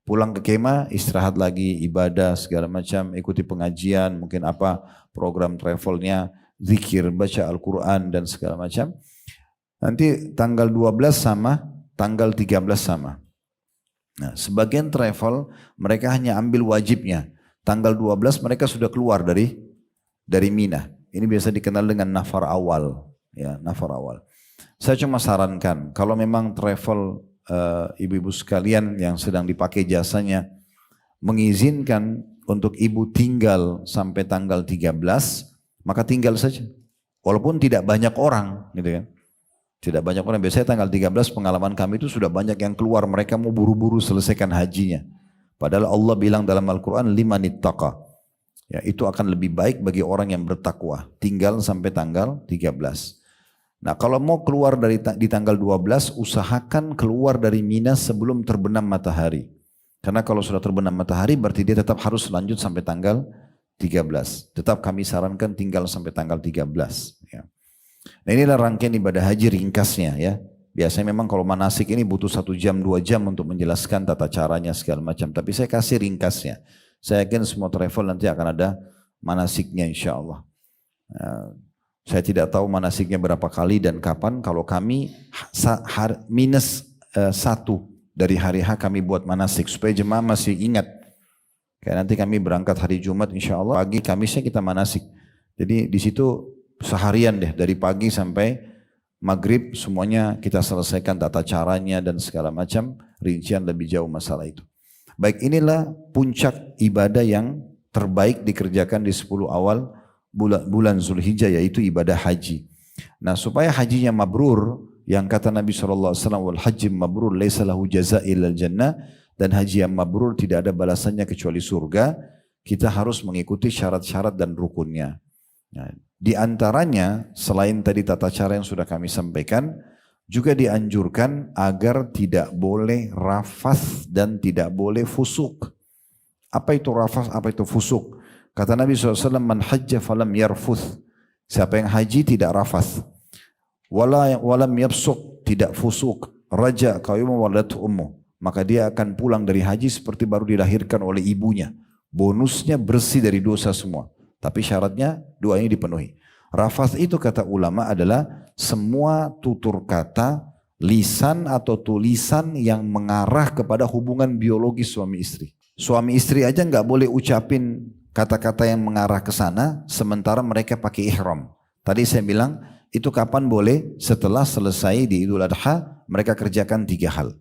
Pulang ke kemah, istirahat lagi, ibadah segala macam, ikuti pengajian, mungkin apa program travelnya, zikir, baca Al-Quran dan segala macam. Nanti tanggal 12 sama, tanggal 13 sama. Nah, sebagian travel mereka hanya ambil wajibnya. Tanggal 12 mereka sudah keluar dari Mina. Ini biasa dikenal dengan nafar awal, ya, nafar awal. Saya cuma sarankan kalau memang travel ibu-ibu sekalian yang sedang dipakai jasanya mengizinkan untuk ibu tinggal sampai tanggal 13, maka tinggal saja. Walaupun tidak banyak orang, gitu kan. Tidak banyak orang. Biasanya tanggal 13 pengalaman kami itu sudah banyak yang keluar. Mereka mau buru-buru selesaikan hajinya. Padahal Allah bilang dalam Al-Quran, limanittaqa. Ya, itu akan lebih baik bagi orang yang bertakwa. Tinggal sampai tanggal 13. Nah kalau mau keluar di tanggal 12, usahakan keluar dari Mina sebelum terbenam matahari. Karena kalau sudah terbenam matahari berarti dia tetap harus lanjut sampai tanggal 13. Tetap kami sarankan tinggal sampai tanggal 13. Ya. Nah inilah rangkaian ibadah haji ringkasnya ya. Biasanya memang kalau manasik ini butuh 1 jam 2 jam untuk menjelaskan tata caranya segala macam. Tapi saya kasih ringkasnya. Saya yakin semua travel nanti akan ada manasiknya insya Allah. Saya tidak tahu manasiknya berapa kali dan kapan. Kalau kami minus 1 dari hari H kami buat manasik supaya jemaah masih ingat. Kayak nanti kami berangkat hari Jumat insya Allah pagi Kamisnya kita manasik. Jadi di situ seharian deh dari pagi sampai maghrib semuanya kita selesaikan tata caranya dan segala macam rincian lebih jauh masalah itu. Baik inilah puncak ibadah yang terbaik dikerjakan di 10 awal bulan Zulhijjah yaitu ibadah haji. Nah supaya hajinya mabrur yang kata Nabi SAW wal haji mabrur laisa lahu jazaa illal jannah dan haji yang mabrur tidak ada balasannya kecuali surga, kita harus mengikuti syarat-syarat dan rukunnya. Nah, di antaranya selain tadi tata cara yang sudah kami sampaikan juga dianjurkan agar tidak boleh rafath dan tidak boleh fusuk. Apa itu rafath, apa itu fusuk? Kata Nabi SAW, man hajja falam yarfuth. Siapa yang haji tidak rafath. Walam yafsuk, tidak fusuk. Raja qayyum waladatu ummu. Maka dia akan pulang dari haji seperti baru dilahirkan oleh ibunya. Bonusnya bersih dari dosa semua. Tapi syaratnya dua ini dipenuhi. Rafath itu kata ulama adalah semua tutur kata, lisan atau tulisan yang mengarah kepada hubungan biologis suami istri. Suami istri aja nggak boleh ucapin kata-kata yang mengarah ke sana sementara mereka pakai ihram. Tadi saya bilang itu kapan boleh? Setelah selesai di Idul Adha mereka kerjakan 3 hal.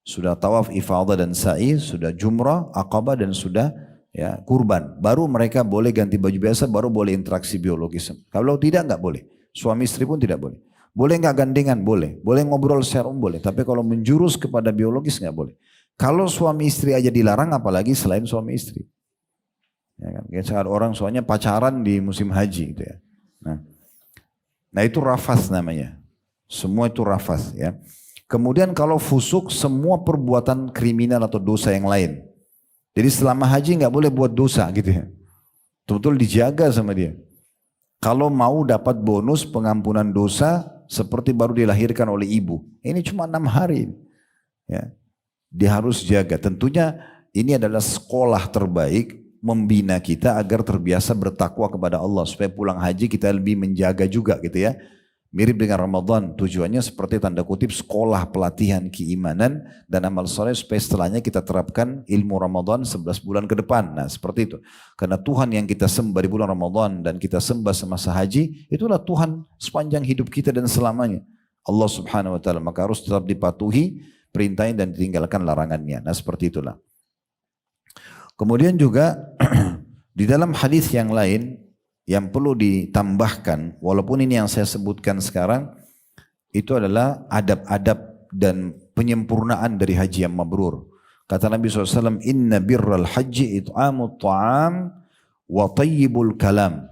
Sudah tawaf ifadah dan sa'i, sudah jumrah, aqabah dan sudah ya kurban. Baru mereka boleh ganti baju biasa, baru boleh interaksi biologis. Kalau tidak nggak boleh. Suami istri pun tidak boleh. Boleh nggak gandengan? Boleh. Boleh ngobrol secara umum? Boleh. Tapi kalau menjurus kepada biologis nggak boleh. Kalau suami istri aja dilarang apalagi selain suami istri. Ya kan? Ada orang soalnya pacaran di musim haji gitu ya. Nah itu rafath namanya. Semua itu rafath ya. Kemudian kalau fusuk semua perbuatan kriminal atau dosa yang lain. Jadi selama haji nggak boleh buat dosa gitu ya. Betul-betul dijaga sama dia. Kalau mau dapat bonus pengampunan dosa seperti baru dilahirkan oleh ibu. Ini cuma 6 hari. Ya. Dia harus jaga. Tentunya ini adalah sekolah terbaik membina kita agar terbiasa bertakwa kepada Allah. Supaya pulang haji kita lebih menjaga juga gitu ya. Mirip dengan Ramadan, tujuannya seperti tanda kutip sekolah pelatihan keimanan dan amal soleh supaya setelahnya kita terapkan ilmu Ramadan 11 bulan ke depan. Nah seperti itu. Karena Tuhan yang kita sembah di bulan Ramadan dan kita sembah semasa haji, itulah Tuhan sepanjang hidup kita dan selamanya. Allah subhanahu wa ta'ala, maka harus tetap dipatuhi perintahnya dan ditinggalkan larangannya. Nah seperti itulah. Kemudian juga di dalam hadis yang lain, yang perlu ditambahkan, walaupun ini yang saya sebutkan sekarang, itu adalah adab-adab dan penyempurnaan dari haji yang mabrur. Kata Nabi SAW, Inna birral haji it'amut ta'am wa tayyibul kalam.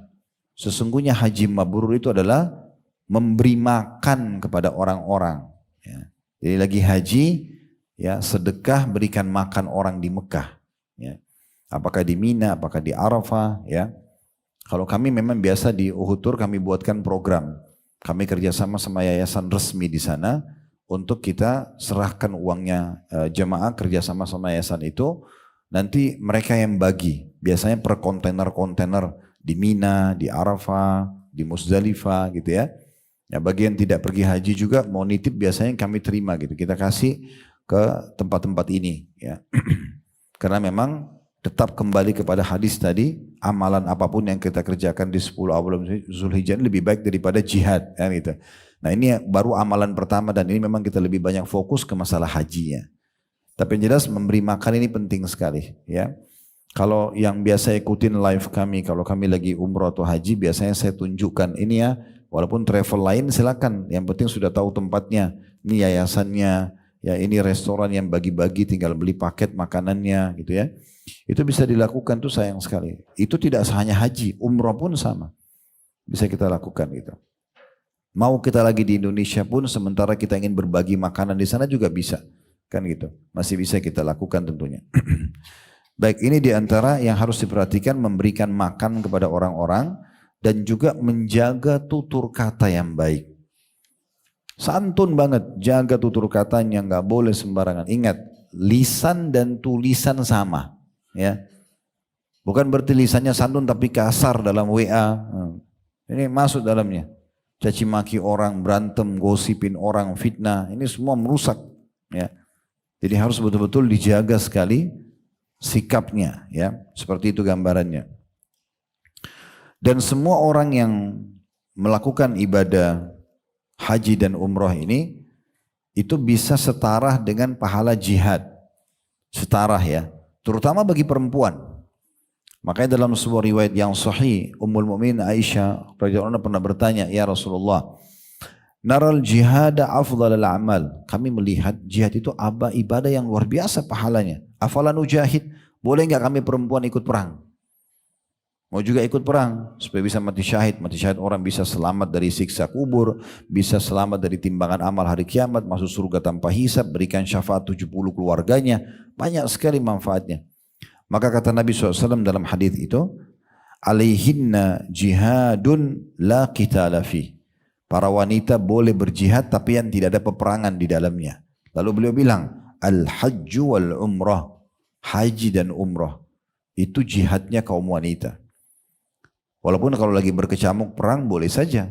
Sesungguhnya haji mabrur itu adalah memberi makan kepada orang-orang. Ya. Jadi lagi haji, ya sedekah berikan makan orang di Mekah. Ya. Apakah di Mina, apakah di Arafah, ya. Kalau kami memang biasa di Uhud Tour kami buatkan program. Kami kerjasama sama yayasan resmi di sana untuk kita serahkan uangnya jemaah kerjasama sama yayasan itu. Nanti mereka yang bagi. Biasanya per kontainer-kontainer di Mina, di Arafah, di Muzdalifah gitu ya. Ya bagi yang tidak pergi haji juga mau nitip biasanya kami terima gitu. Kita kasih ke tempat-tempat ini ya. Karena memang tetap kembali kepada hadis tadi, amalan apapun yang kita kerjakan di 10 awal Zulhijjah lebih baik daripada jihad kan gitu. Nah ini baru amalan pertama dan ini memang kita lebih banyak fokus ke masalah hajinya. Tapi yang jelas memberi makan ini penting sekali ya. Kalau yang biasa ikutin live kami, kalau kami lagi umroh atau haji biasanya saya tunjukkan ini ya. Walaupun travel lain silakan, yang penting sudah tahu tempatnya, ini yayasannya, ya ini restoran yang bagi-bagi tinggal beli paket makanannya gitu ya. Itu bisa dilakukan tuh sayang sekali. Itu tidak hanya haji, umroh pun sama. Bisa kita lakukan gitu. Mau kita lagi di Indonesia pun sementara kita ingin berbagi makanan di sana juga bisa. Kan gitu. Masih bisa kita lakukan tentunya. Baik, ini diantara yang harus diperhatikan memberikan makan kepada orang-orang dan juga menjaga tutur kata yang baik. Santun banget, jaga tutur katanya, nggak boleh sembarangan. Ingat, lisan dan tulisan sama. Ya, bukan berarti lisannya santun tapi kasar dalam WA. Ini masuk dalamnya. Caci maki orang, berantem, gosipin orang, fitnah. Ini semua merusak. Ya, jadi harus betul-betul dijaga sekali sikapnya. Ya, seperti itu gambarannya. Dan semua orang yang melakukan ibadah haji dan umroh ini itu bisa setara dengan pahala jihad. Setara ya. Terutama bagi perempuan. Makanya dalam sebuah riwayat yang sahih, Ummul Mukminin Aisyah radhiyallahu anha pernah bertanya, "Ya Rasulullah, naral jihada afdhalul amal." Kami melihat jihad itu ibadah yang luar biasa pahalanya. Afala nujahid? Boleh enggak kami perempuan ikut perang? Mau juga ikut perang supaya bisa mati syahid. Mati syahid orang bisa selamat dari siksa kubur, bisa selamat dari timbangan amal hari kiamat, masuk surga tanpa hisab, berikan syafaat 70 keluarganya. Banyak sekali manfaatnya. Maka kata Nabi SAW dalam hadis itu, alaihinna jihadun la qitala fi. Para wanita boleh berjihad tapi yang tidak ada peperangan di dalamnya. Lalu beliau bilang, al-hajju wal umrah. Haji dan umrah. Itu jihadnya kaum wanita. Walaupun kalau lagi berkecamuk perang boleh saja.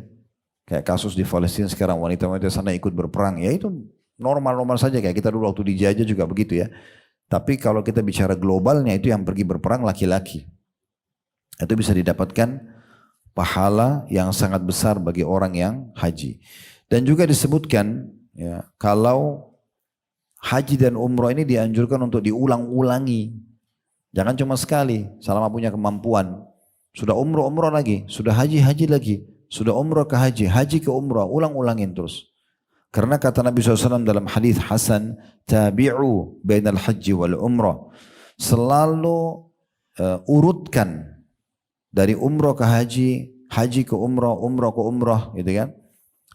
Kayak kasus di Palestina sekarang wanita-wanita sana ikut berperang. Ya itu normal-normal saja kayak kita dulu waktu dijajah juga begitu ya. Tapi kalau kita bicara globalnya itu yang pergi berperang laki-laki. Itu bisa didapatkan pahala yang sangat besar bagi orang yang haji. Dan juga disebutkan ya, kalau haji dan umroh ini dianjurkan untuk diulang-ulangi. Jangan cuma sekali selama punya kemampuan. Sudah umroh lagi, sudah haji lagi, sudah umroh ke haji, haji ke umroh, ulang-ulangin terus. Karena kata Nabi SAW dalam hadis Hasan, tabi'u bainal haji wal umrah. Selalu urutkan dari umroh ke haji, haji ke umroh, umroh ke umroh, gitu kan?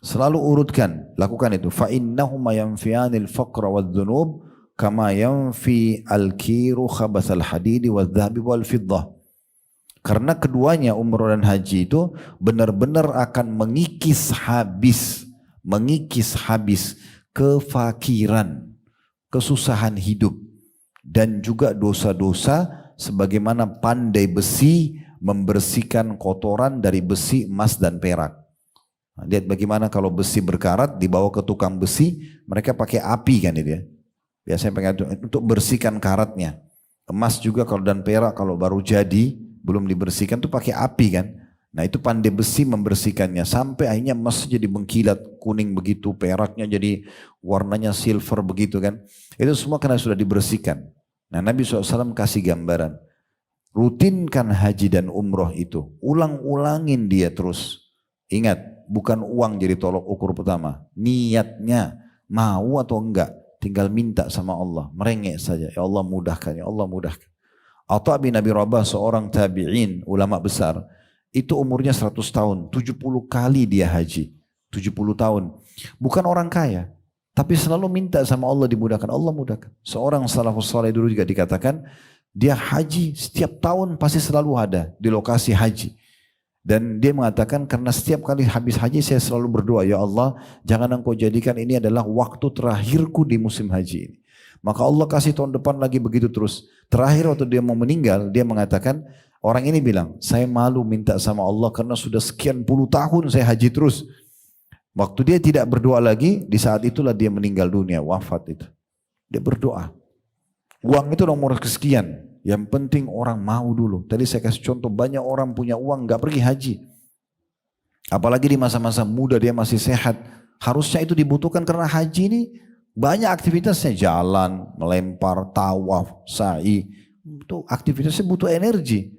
Selalu urutkan, lakukan itu. Fa innahuma yanfi'anil faqra wadh-dhunub kama yanfi al-kiru khabathal hadidi wadh-dhahabi wal fiddah. Karena keduanya umroh dan haji itu benar-benar akan mengikis habis kefakiran, kesusahan hidup dan juga dosa-dosa sebagaimana pandai besi membersihkan kotoran dari besi, emas dan perak. Nah, lihat bagaimana kalau besi berkarat dibawa ke tukang besi, mereka pakai api kan itu ya. Biasanya pakai untuk bersihkan karatnya. Emas juga kalau dan perak kalau baru jadi belum dibersihkan tuh pakai api kan. Nah itu pandai besi membersihkannya sampai akhirnya emas jadi mengkilat kuning begitu, peraknya jadi warnanya silver begitu kan. Itu semua karena sudah dibersihkan. Nah Nabi SAW kasih gambaran. Rutinkan haji dan umroh itu. Ulang-ulangin dia terus. Ingat, bukan uang jadi tolok ukur pertama. Niatnya mau atau enggak. Tinggal minta sama Allah. Merengek saja. Ya Allah mudahkan, ya Allah mudahkan. Atha bin Abi Rabah seorang tabi'in, ulama besar, itu umurnya 100 tahun, 70 kali dia haji, 70 tahun. Bukan orang kaya, tapi selalu minta sama Allah dimudahkan, Allah mudahkan. Seorang salafus saleh dulu juga dikatakan, dia haji setiap tahun pasti selalu ada di lokasi haji. Dan dia mengatakan karena setiap kali habis haji saya selalu berdoa, ya Allah jangan engkau jadikan ini adalah waktu terakhirku di musim haji ini. Maka Allah kasih tahun depan lagi begitu terus. Terakhir waktu dia mau meninggal, dia mengatakan, orang ini bilang, saya malu minta sama Allah karena sudah sekian puluh tahun saya haji terus. Waktu dia tidak berdoa lagi, di saat itulah dia meninggal dunia, wafat itu. Dia berdoa. Uang itu nomor kesekian. Yang penting orang mau dulu. Tadi saya kasih contoh, banyak orang punya uang gak pergi haji. Apalagi di masa-masa muda dia masih sehat. Harusnya itu dibutuhkan karena haji ini banyak aktivitasnya, jalan, melempar, tawaf, sa'i. Itu aktivitasnya butuh energi.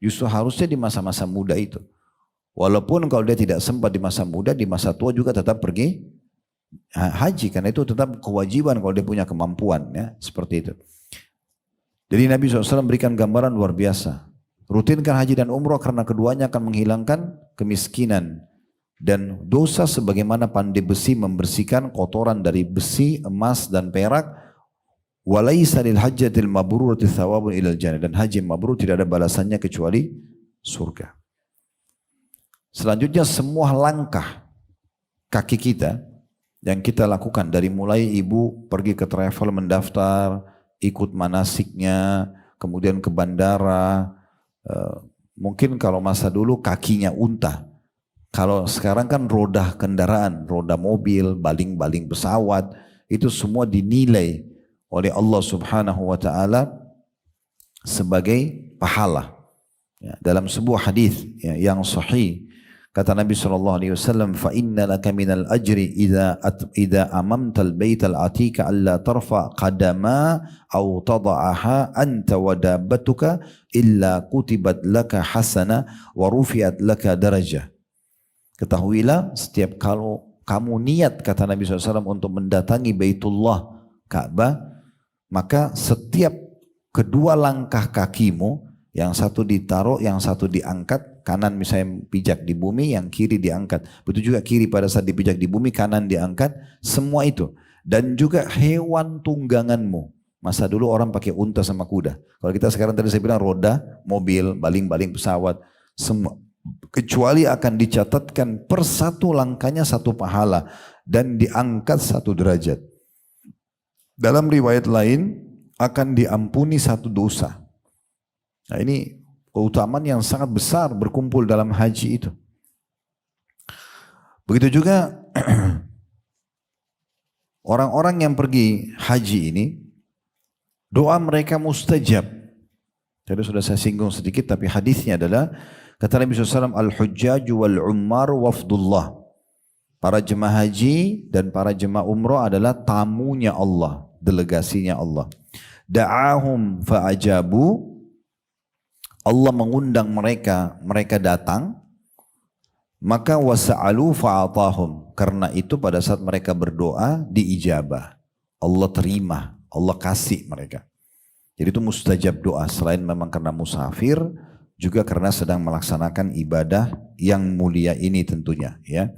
Justru harusnya di masa-masa muda itu. Walaupun kalau dia tidak sempat di masa muda, di masa tua juga tetap pergi haji. Karena itu tetap kewajiban kalau dia punya kemampuan. Ya, seperti itu. Jadi Nabi SAW berikan gambaran luar biasa. Rutinkan haji dan umrah karena keduanya akan menghilangkan kemiskinan. Dan dosa sebagaimana pandai besi membersihkan kotoran dari besi, emas dan perak. Walaysa lil hajjatil mabrurati thawabun ilal jannah. Dan haji mabrur tidak ada balasannya kecuali surga. Selanjutnya semua langkah kaki kita yang kita lakukan dari mulai ibu pergi ke travel mendaftar, ikut manasiknya, kemudian ke bandara. Mungkin kalau masa dulu kakinya unta. Kalau sekarang kan roda kendaraan, roda mobil, baling-baling pesawat, itu semua dinilai oleh Allah Subhanahu wa taala sebagai pahala. Ya, dalam sebuah hadis ya, yang sahih kata Nabi SAW, fa inna laka minal ajri idza amamtal baital atika alla tarfa qadama aw tada'aha anta wa dabbatuka illa kutibat laka hasana wa rufi'at laka darajah. Ketahuilah setiap kalau kamu niat kata Nabi SAW untuk mendatangi Baitullah Ka'bah, maka setiap kedua langkah kakimu, yang satu ditaruh, yang satu diangkat, kanan misalnya pijak di bumi, yang kiri diangkat. Begitu juga kiri pada saat dipijak di bumi, kanan diangkat, semua itu. Dan juga hewan tungganganmu. Masa dulu orang pakai unta sama kuda. Kalau kita sekarang tadi saya bilang roda, mobil, baling-baling pesawat, semua. Kecuali akan dicatatkan per satu langkahnya satu pahala dan diangkat satu derajat. Dalam riwayat lain akan diampuni satu dosa. Nah ini keutamaan yang sangat besar berkumpul dalam haji itu. Begitu juga orang-orang yang pergi haji ini, doa mereka mustajab. Tadi sudah saya singgung sedikit, tapi hadisnya adalah kata Nabi SAW, al-hujjaju wal-ummar wafdullah. Para jemaah haji dan para jemaah umrah adalah tamunya Allah, delegasinya Allah. Da'ahum fa'ajabu. Allah mengundang mereka, mereka datang. Maka wasa'alu fa'atahum. Karena itu pada saat mereka berdoa, diijabah. Allah terima, Allah kasih mereka. Jadi itu mustajab doa. Selain memang karena musafir, juga karena sedang melaksanakan ibadah yang mulia ini tentunya. Ya.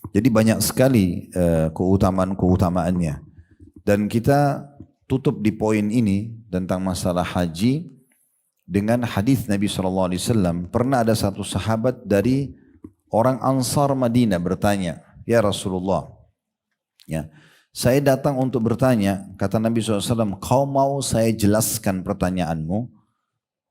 Jadi banyak sekali keutamaan-keutamaannya. Dan kita tutup di poin ini tentang masalah haji. dengan hadis Nabi SAW. Pernah ada satu sahabat dari orang Ansar Madinah bertanya, ya Rasulullah, ya, saya datang untuk bertanya, kata Nabi SAW, kau mau saya jelaskan pertanyaanmu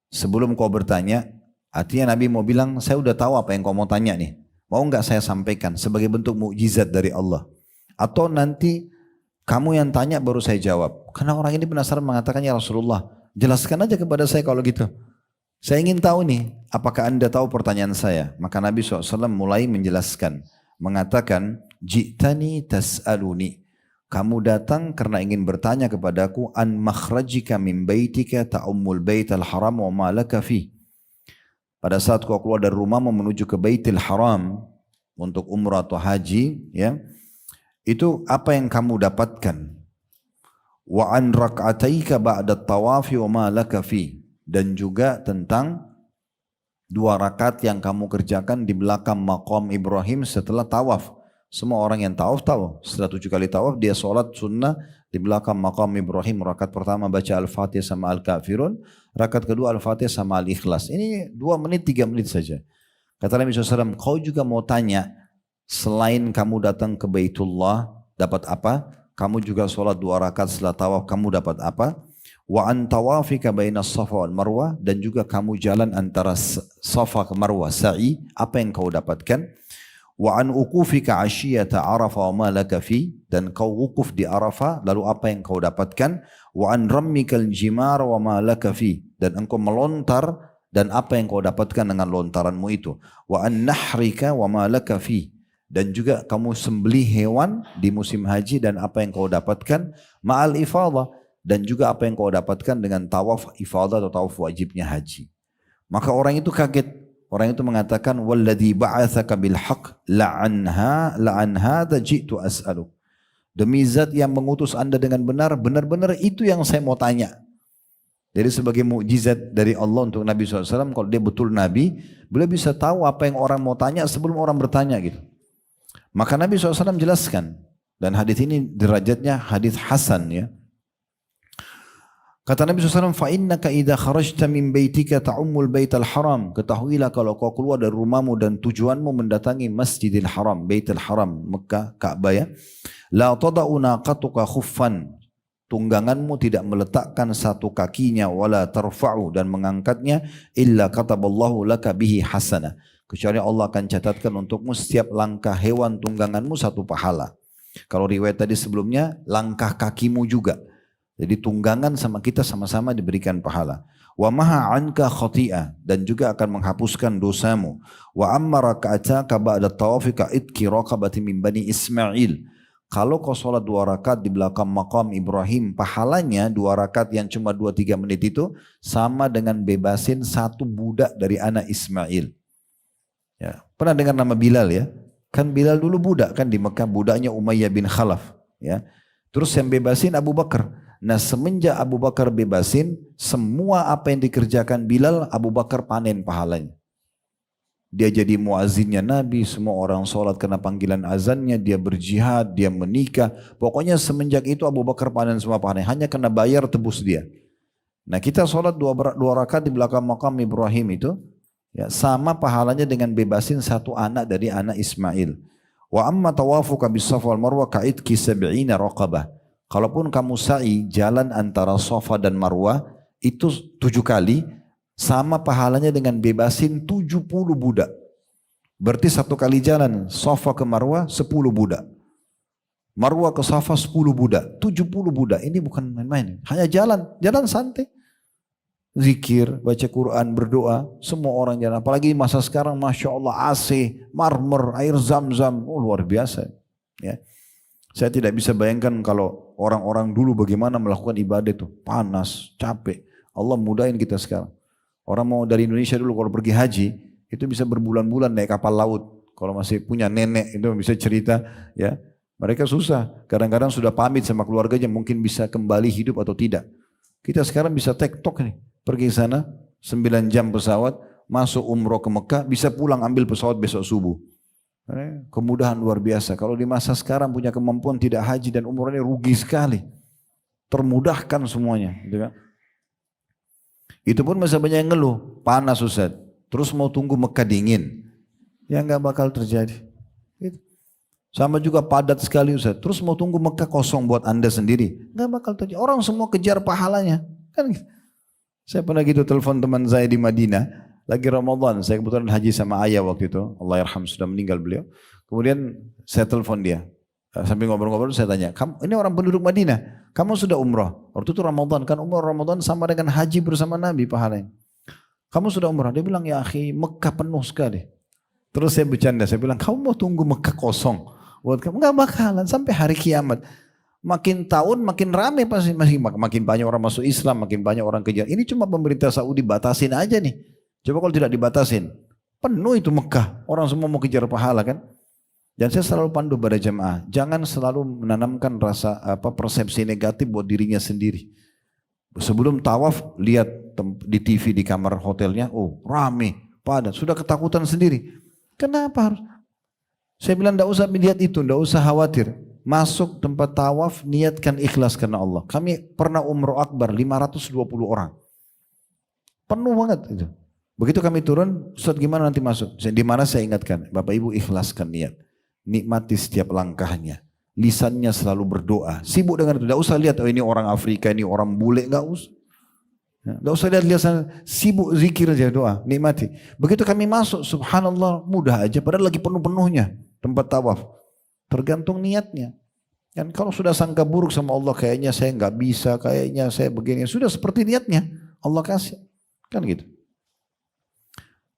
sebelum kau bertanya? Artinya Nabi mau bilang, saya udah tahu apa yang kau mau tanya nih. Mau nggak saya sampaikan sebagai bentuk mukjizat dari Allah? Atau nanti kamu yang tanya baru saya jawab? Karena orang ini penasaran mengatakan, ya Rasulullah, jelaskan aja kepada saya kalau gitu. Saya ingin tahu nih, apakah anda tahu pertanyaan saya? Maka Nabi SAW mulai menjelaskan. Mengatakan, Ji'tani tas'aluni. Kamu datang karena ingin bertanya kepadaku, an makhrajika min baitika ta'ummul baital haram wa ma laka fi. Pada saat kau keluar dari rumah menuju ke Baitul Haram untuk umrah atau haji, ya, itu apa yang kamu dapatkan? Wa an rak'ataika ba'da tawafi wa ma laka fi. Dan juga tentang 2 rakaat yang kamu kerjakan di belakang maqam Ibrahim setelah tawaf. Semua orang yang tawaf tahu, setelah 7 kali tawaf dia sholat sunnah di belakang maqam Ibrahim. Rakaat pertama baca Al-Fatihah sama Al-Kafirun, rakaat kedua Al-Fatihah sama Al-Ikhlas. Ini 2 menit 3 menit saja. Kata Nabi SAW, kau juga mau tanya, selain kamu datang ke Baitullah dapat apa? Kamu juga sholat 2 rakaat setelah tawaf, kamu dapat apa? Wa an tawafika bainas Safa wal Marwah, dan juga kamu jalan antara Safa ke Marwah, sa'i, apa yang kau dapatkan? Wa an uqufika ashiyata Arafah wa ma laka fi, dan kau wukuf di Arafah lalu apa yang kau dapatkan? Wa an rammikal jimar wa ma laka fi, dan engkau melontar dan apa yang kau dapatkan dengan lontaranmu itu? Wa an nahrika wa ma laka fi, dan juga kamu sembelih hewan di musim haji dan apa yang kau dapatkan? Ma'al ifadah, dan juga apa yang kau dapatkan dengan tawaf ifadah atau tawaf wajibnya haji. Maka orang itu kaget. Orang itu mengatakan, walladhi ba'athaka bil haqq la'an hadha ji'tu as'aluk. Demi zat yang mengutus anda dengan benar, benar-benar itu yang saya mau tanya. Jadi sebagai mukjizat dari Allah untuk Nabi SAW, kalau dia betul Nabi, beliau bisa tahu apa yang orang mau tanya sebelum orang bertanya gitu. Maka Nabi SAW jelaskan, dan hadis ini derajatnya hadis hasan, ya. Kata Nabi SAW, فَإِنَّكَ إِذَا خَرَجْتَ مِنْ بَيْتِكَ تَعُمُّ الْبَيْتَ الْحَرَامِ. Ketahuilah kalau kau keluar dari rumahmu dan tujuanmu mendatangi Masjidil Haram, Baitul Haram, Mekah, Ka'bah, ya. لَا تَضَعُ نَاقَتُكَ خُفًّا. Tungganganmu tidak meletakkan satu kakinya, وَلَا تَرْفَعُ, dan mengangkatnya, إِلَّا كَتَبَ اللَّهُ لَكَ بِهِ حَسَنًا. Kecuali Allah akan catatkan untukmu setiap langkah hewan tungganganmu 1 pahala. Kalau riwayat tadi sebelumnya, langkah kakimu juga. Jadi tunggangan sama kita sama-sama diberikan pahala. Wa maha anka khati'ah, dan juga akan menghapuskan dosamu. Wa amma raka'ataka ba'da tawafika itki raqabati min bani Ismail. Kalau kau sholat 2 rakaat di belakang maqam Ibrahim, pahalanya 2 rakaat yang cuma 2-3 menit itu sama dengan bebasin 1 budak dari anak Ismail. Ya, pernah dengar nama Bilal, ya? Kan Bilal dulu budak kan di Mekah, budaknya Umayyah bin Khalaf, ya. Terus yang bebasin Abu Bakar. Nah semenjak Abu Bakar bebasin, semua apa yang dikerjakan Bilal, Abu Bakar panen pahalanya. Dia jadi muazzinnya Nabi, semua orang sholat kena panggilan azannya, dia berjihad, dia menikah. Pokoknya semenjak itu Abu Bakar panen semua pahalanya, hanya kena bayar tebus dia. Nah kita sholat 2 rakaat di belakang makam Ibrahim itu, ya, sama pahalanya dengan bebasin 1 anak dari anak Ismail. Wa amma tawafuka bis Safa wal Marwah ka'idki 70 raqabah. Kalaupun kamu sa'i jalan antara Safa dan Marwah itu 7 kali, sama pahalanya dengan bebasin 70 budak. Berarti 1 kali jalan Safa ke Marwah 10 budak. Marwah ke Safa 10 budak, 70 budak. Ini bukan main-main. Hanya jalan santai. Zikir, baca Quran, berdoa, semua orang jalan. Apalagi masa sekarang, Masya Allah, AC, marmer, air zam-zam, luar biasa. Ya. Saya tidak bisa bayangkan kalau orang-orang dulu bagaimana melakukan ibadah itu. Panas, capek. Allah mudahin kita sekarang. Orang mau dari Indonesia dulu kalau pergi haji, itu bisa berbulan-bulan naik kapal laut. Kalau masih punya nenek itu bisa cerita, ya. Mereka susah. Kadang-kadang sudah pamit sama keluarganya, mungkin bisa kembali hidup atau tidak. Kita sekarang bisa tektok nih. Pergi sana, 9 jam pesawat, masuk umroh ke Mekah, bisa pulang ambil pesawat besok subuh. Kemudahan luar biasa. Kalau di masa sekarang punya kemampuan tidak haji dan umroh ini rugi sekali. Termudahkan semuanya. Gitu kan? Itu pun masih banyak yang ngeluh, panas Ustaz. Terus mau tunggu Mekah dingin. Ya nggak bakal terjadi. Gitu. Sama juga padat sekali Ustaz. Terus mau tunggu Mekah kosong buat Anda sendiri. Nggak bakal terjadi. Orang semua kejar pahalanya. Kan gitu. Saya pernah gitu telepon teman saya di Madinah. Lagi Ramadan. Saya kebetulan haji sama ayah waktu itu. Allah yarham, sudah meninggal beliau. Kemudian saya telepon dia. Sambil ngobrol-ngobrol saya tanya, kamu ini orang penduduk Madinah, kamu sudah umrah? Waktu itu Ramadan, kan umrah Ramadan sama dengan haji bersama Nabi pahalanya. Kamu sudah umrah? Dia bilang, ya akhi, Mekah penuh sekali. Terus saya bercanda, saya bilang, kamu mau tunggu Mekah kosong? Buat kamu nggak bakalan sampai hari kiamat. Makin tahun makin rame pasti, makin banyak orang masuk Islam, makin banyak orang kejar. Ini cuma pemerintah Saudi batasin aja nih. Coba kalau tidak dibatasin, penuh itu Mekah. Orang semua mau kejar pahala kan? Dan saya selalu pandu pada jemaah, jangan selalu menanamkan rasa persepsi negatif buat dirinya sendiri. Sebelum tawaf, lihat di TV di kamar hotelnya, oh rame, padat, sudah ketakutan sendiri. Kenapa harus? Saya bilang tidak usah melihat itu, tidak usah khawatir. Masuk tempat tawaf, niatkan ikhlas karena Allah. Kami pernah umroh akbar 520 orang. Penuh banget itu. Begitu kami turun, Ustaz gimana nanti masuk? Di mana saya ingatkan, Bapak Ibu ikhlaskan niat. Nikmati setiap langkahnya. Lisannya selalu berdoa. Sibuk dengan itu. Tidak usah lihat, oh ini orang Afrika, ini orang bule. Tidak usah. Tidak usah lihat sana. Sibuk zikir aja doa. Nikmati. Begitu kami masuk, subhanallah mudah aja. Padahal lagi penuh-penuhnya tempat tawaf. Tergantung niatnya. Dan kalau sudah sangka buruk sama Allah, kayaknya saya nggak bisa, kayaknya saya begini. Sudah seperti niatnya. Allah kasih. Kan gitu.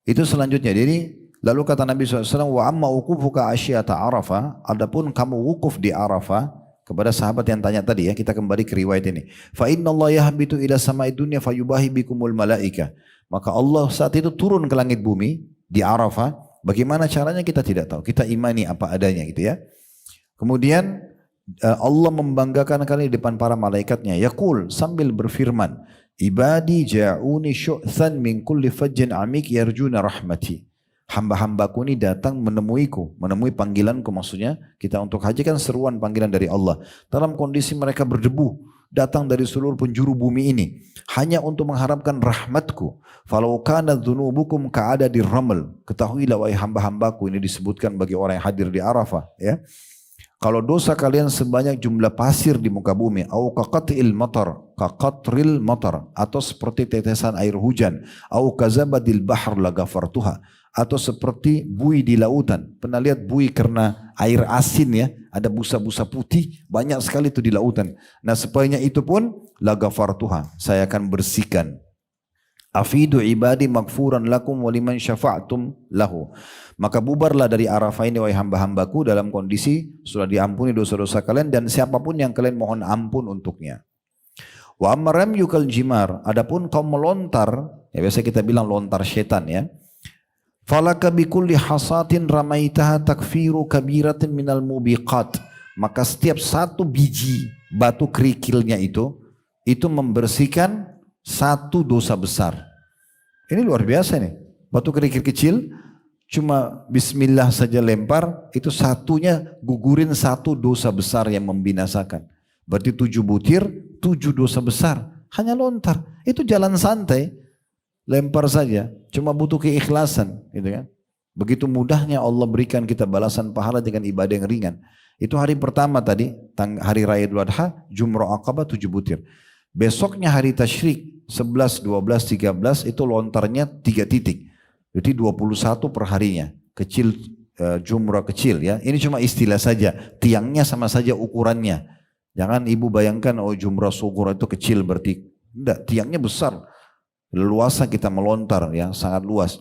Itu selanjutnya. Jadi lalu kata Nabi SAW, wa amma wuqufuka asyata Arafah, adapun kamu wukuf di Arafah, kepada sahabat yang tanya tadi ya, kita kembali ke riwayat ini. Fa inna Allah yahbitu ila samai dunya fayubahi bikumul malaika. Maka Allah saat itu turun ke langit bumi di Arafah. Bagaimana caranya kita tidak tahu. Kita imani apa adanya gitu ya. Kemudian Allah membanggakan kali di depan para malaikatnya. Yaqul, sambil berfirman, ibadi ja'uni syu'than min kulli fajjin amik yarjuna rahmati. Hamba-hambaku ini datang menemuiku, menemui panggilanku, maksudnya kita untuk haji kan seruan panggilan dari Allah. Dalam kondisi mereka berdebu, datang dari seluruh penjuru bumi ini, hanya untuk mengharapkan rahmatku. Falau kana dzunubukum ka'ada dirramal. Ketahuilah wahai hamba-hambaku, ini disebutkan bagi orang yang hadir di Arafah. Ya. Kalau dosa kalian sebanyak jumlah pasir di muka bumi, au kaqatril matar, atau seperti tetesan air hujan, au kazabadil bahr lagafartuha, atau seperti buih di lautan. Pernah lihat buih karena air asin ya, ada busa-busa putih, banyak sekali itu di lautan. Nah sebaiknya itu pun lagafartuha, saya akan bersihkan. Afidu ibadi magfuran lakum waliman syafa'tum lahu. Maka bubarlah dari Arafah ini wahai hamba-hambaku dalam kondisi sudah diampuni dosa-dosa kalian dan siapapun yang kalian mohon ampun untuknya. Wa amma ramyukal jimar, adapun kau melontar, ya biasa kita bilang lontar setan ya. Falaka bikulli hasatin ramaitaha takfiru kabiratin minal mubiqat. Maka setiap satu biji batu kerikilnya itu membersihkan satu dosa besar. Ini luar biasa nih. Batu kerikil kecil, cuma bismillah saja lempar, itu satunya gugurin satu dosa besar yang membinasakan. Berarti 7 butir, 7 dosa besar. Hanya lontar. Itu jalan santai. Lempar saja. Cuma butuh keikhlasan. Gitu kan. Begitu mudahnya Allah berikan kita balasan pahala dengan ibadah yang ringan. Itu hari pertama tadi, hari Raya Idul Adha, Jumrah Aqabah 7 butir. Besoknya hari Tasyrik 11, 12, 13 itu lontarnya 3 titik. Jadi 21 per harinya. Kecil, jumrah kecil ya. Ini cuma istilah saja. Tiangnya sama saja ukurannya. Jangan ibu bayangkan oh jumrah sughra itu kecil berarti. Tidak, tiangnya besar. Leluasa kita melontar ya, sangat luas.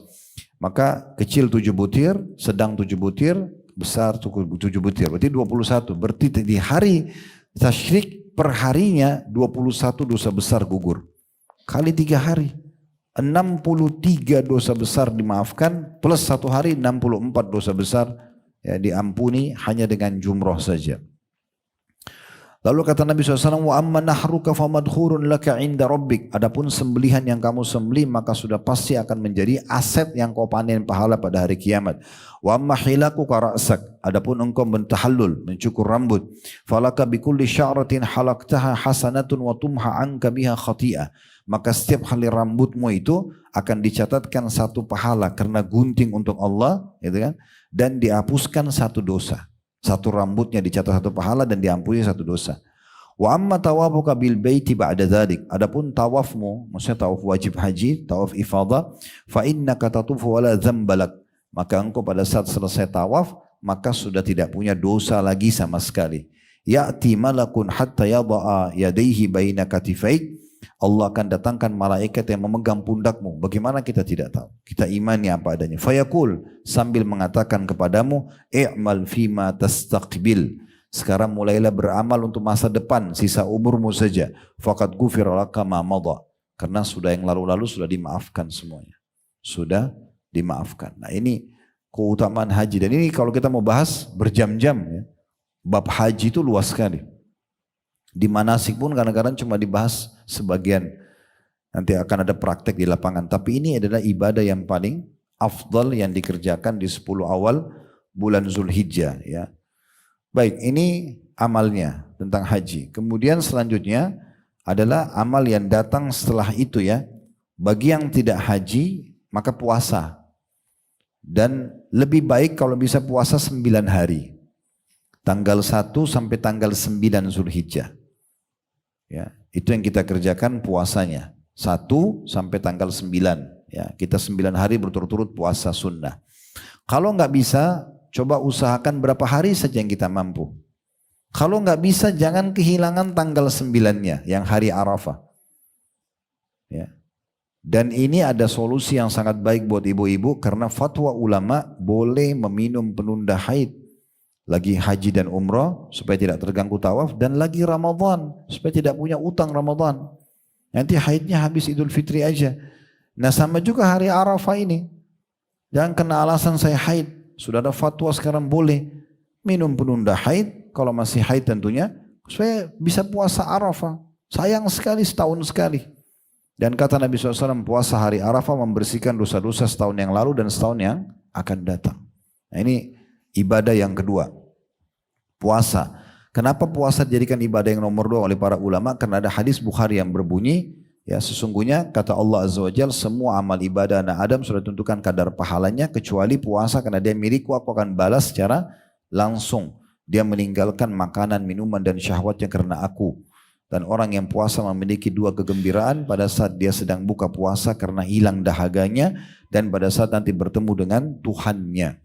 Maka kecil 7 butir, sedang 7 butir, besar 7 butir. Berarti 21. Berarti di hari Tasyrik perharinya 21 dosa besar gugur. Kali 3 hari. 63 dosa besar dimaafkan plus 1 hari 64 dosa besar ya, diampuni hanya dengan jumrah saja. Lalu kata Nabi SAW, wa amma nahruka famadkhurun laka inda rabbik. Adapun sembelihan yang kamu sembelih maka sudah pasti akan menjadi aset yang kau panen pahala pada hari kiamat. Wa amma hilakuka ra'sak. Adapun engkau mentahallul, mencukur rambut. Falaka bikulli sya'ratin halaktaha hasanatun wa tumha anka biha khati'ah. maka setiap helai rambutmu itu akan dicatatkan satu pahala karena gunting untuk Allah, gitu kan? Dan dihapuskan satu dosa. Satu rambutnya dicatat satu pahala dan diampuni satu dosa. Wa amma tawafuka bil baiti ba'da dzalik. Adapun tawafmu, maksudnya tawaf wajib haji, tawaf ifadah, fa innaka tatufu wala dzambalak. Maka engkau pada saat selesai tawaf, maka sudah tidak punya dosa lagi sama sekali. Ya'ti malakun hatta yada'a yadayhi baina katifaik. Allah akan datangkan malaikat yang memegang pundakmu. Bagaimana kita tidak tahu? Kita imani apa adanya. Fayaqul, sambil mengatakan kepadamu, i'mal fima tastaqbil. Sekarang mulailah beramal untuk masa depan, sisa umurmu saja. Faqad ghufira laka ma madha. Karena sudah yang lalu-lalu sudah dimaafkan semuanya. Sudah dimaafkan. Nah, ini keutamaan haji. Dan ini kalau kita mau bahas berjam-jam ya. Bab haji itu luas sekali. Di manasik pun kadang-kadang cuma dibahas sebagian. Nanti akan ada praktek di lapangan. Tapi ini adalah ibadah yang paling afdal yang dikerjakan di 10 awal bulan Zulhijjah. Ya. Baik, ini amalnya tentang haji. Kemudian selanjutnya adalah amal yang datang setelah itu ya. Bagi yang tidak haji, maka puasa. Dan lebih baik kalau bisa puasa 9 hari. Tanggal 1 sampai tanggal 9 Zulhijjah. Ya, itu yang kita kerjakan puasanya. 1 sampai tanggal 9. Ya, kita 9 hari berturut-turut puasa sunnah. Kalau nggak bisa, coba usahakan berapa hari saja yang kita mampu. Kalau nggak bisa, jangan kehilangan tanggal 9-nya, yang hari Arafah. Ya. Dan ini ada solusi yang sangat baik buat ibu-ibu, karena fatwa ulama boleh meminum penunda haid. Lagi haji dan umrah supaya tidak terganggu tawaf, dan lagi Ramadan supaya tidak punya utang Ramadan. Nanti haidnya habis Idul Fitri aja. Nah sama juga hari Arafah ini. Jangan kena alasan saya haid. Sudah ada fatwa sekarang boleh minum penunda haid, kalau masih haid tentunya, supaya bisa puasa Arafah. Sayang sekali setahun sekali. Dan kata Nabi SAW, puasa hari Arafah membersihkan dosa-dosa setahun yang lalu dan setahun yang akan datang. Nah ini ibadah yang kedua. Puasa. Kenapa puasa dijadikan ibadah yang nomor 2 oleh para ulama? Karena ada hadis Bukhari yang berbunyi, ya sesungguhnya kata Allah Azza wa Jalla, semua amal ibadah anak Adam sudah ditentukan kadar pahalanya kecuali puasa, karena dia milikku, aku akan balas secara langsung. Dia meninggalkan makanan, minuman dan syahwatnya karena aku. Dan orang yang puasa memiliki 2 kegembiraan pada saat dia sedang buka puasa karena hilang dahaganya, dan pada saat nanti bertemu dengan Tuhannya.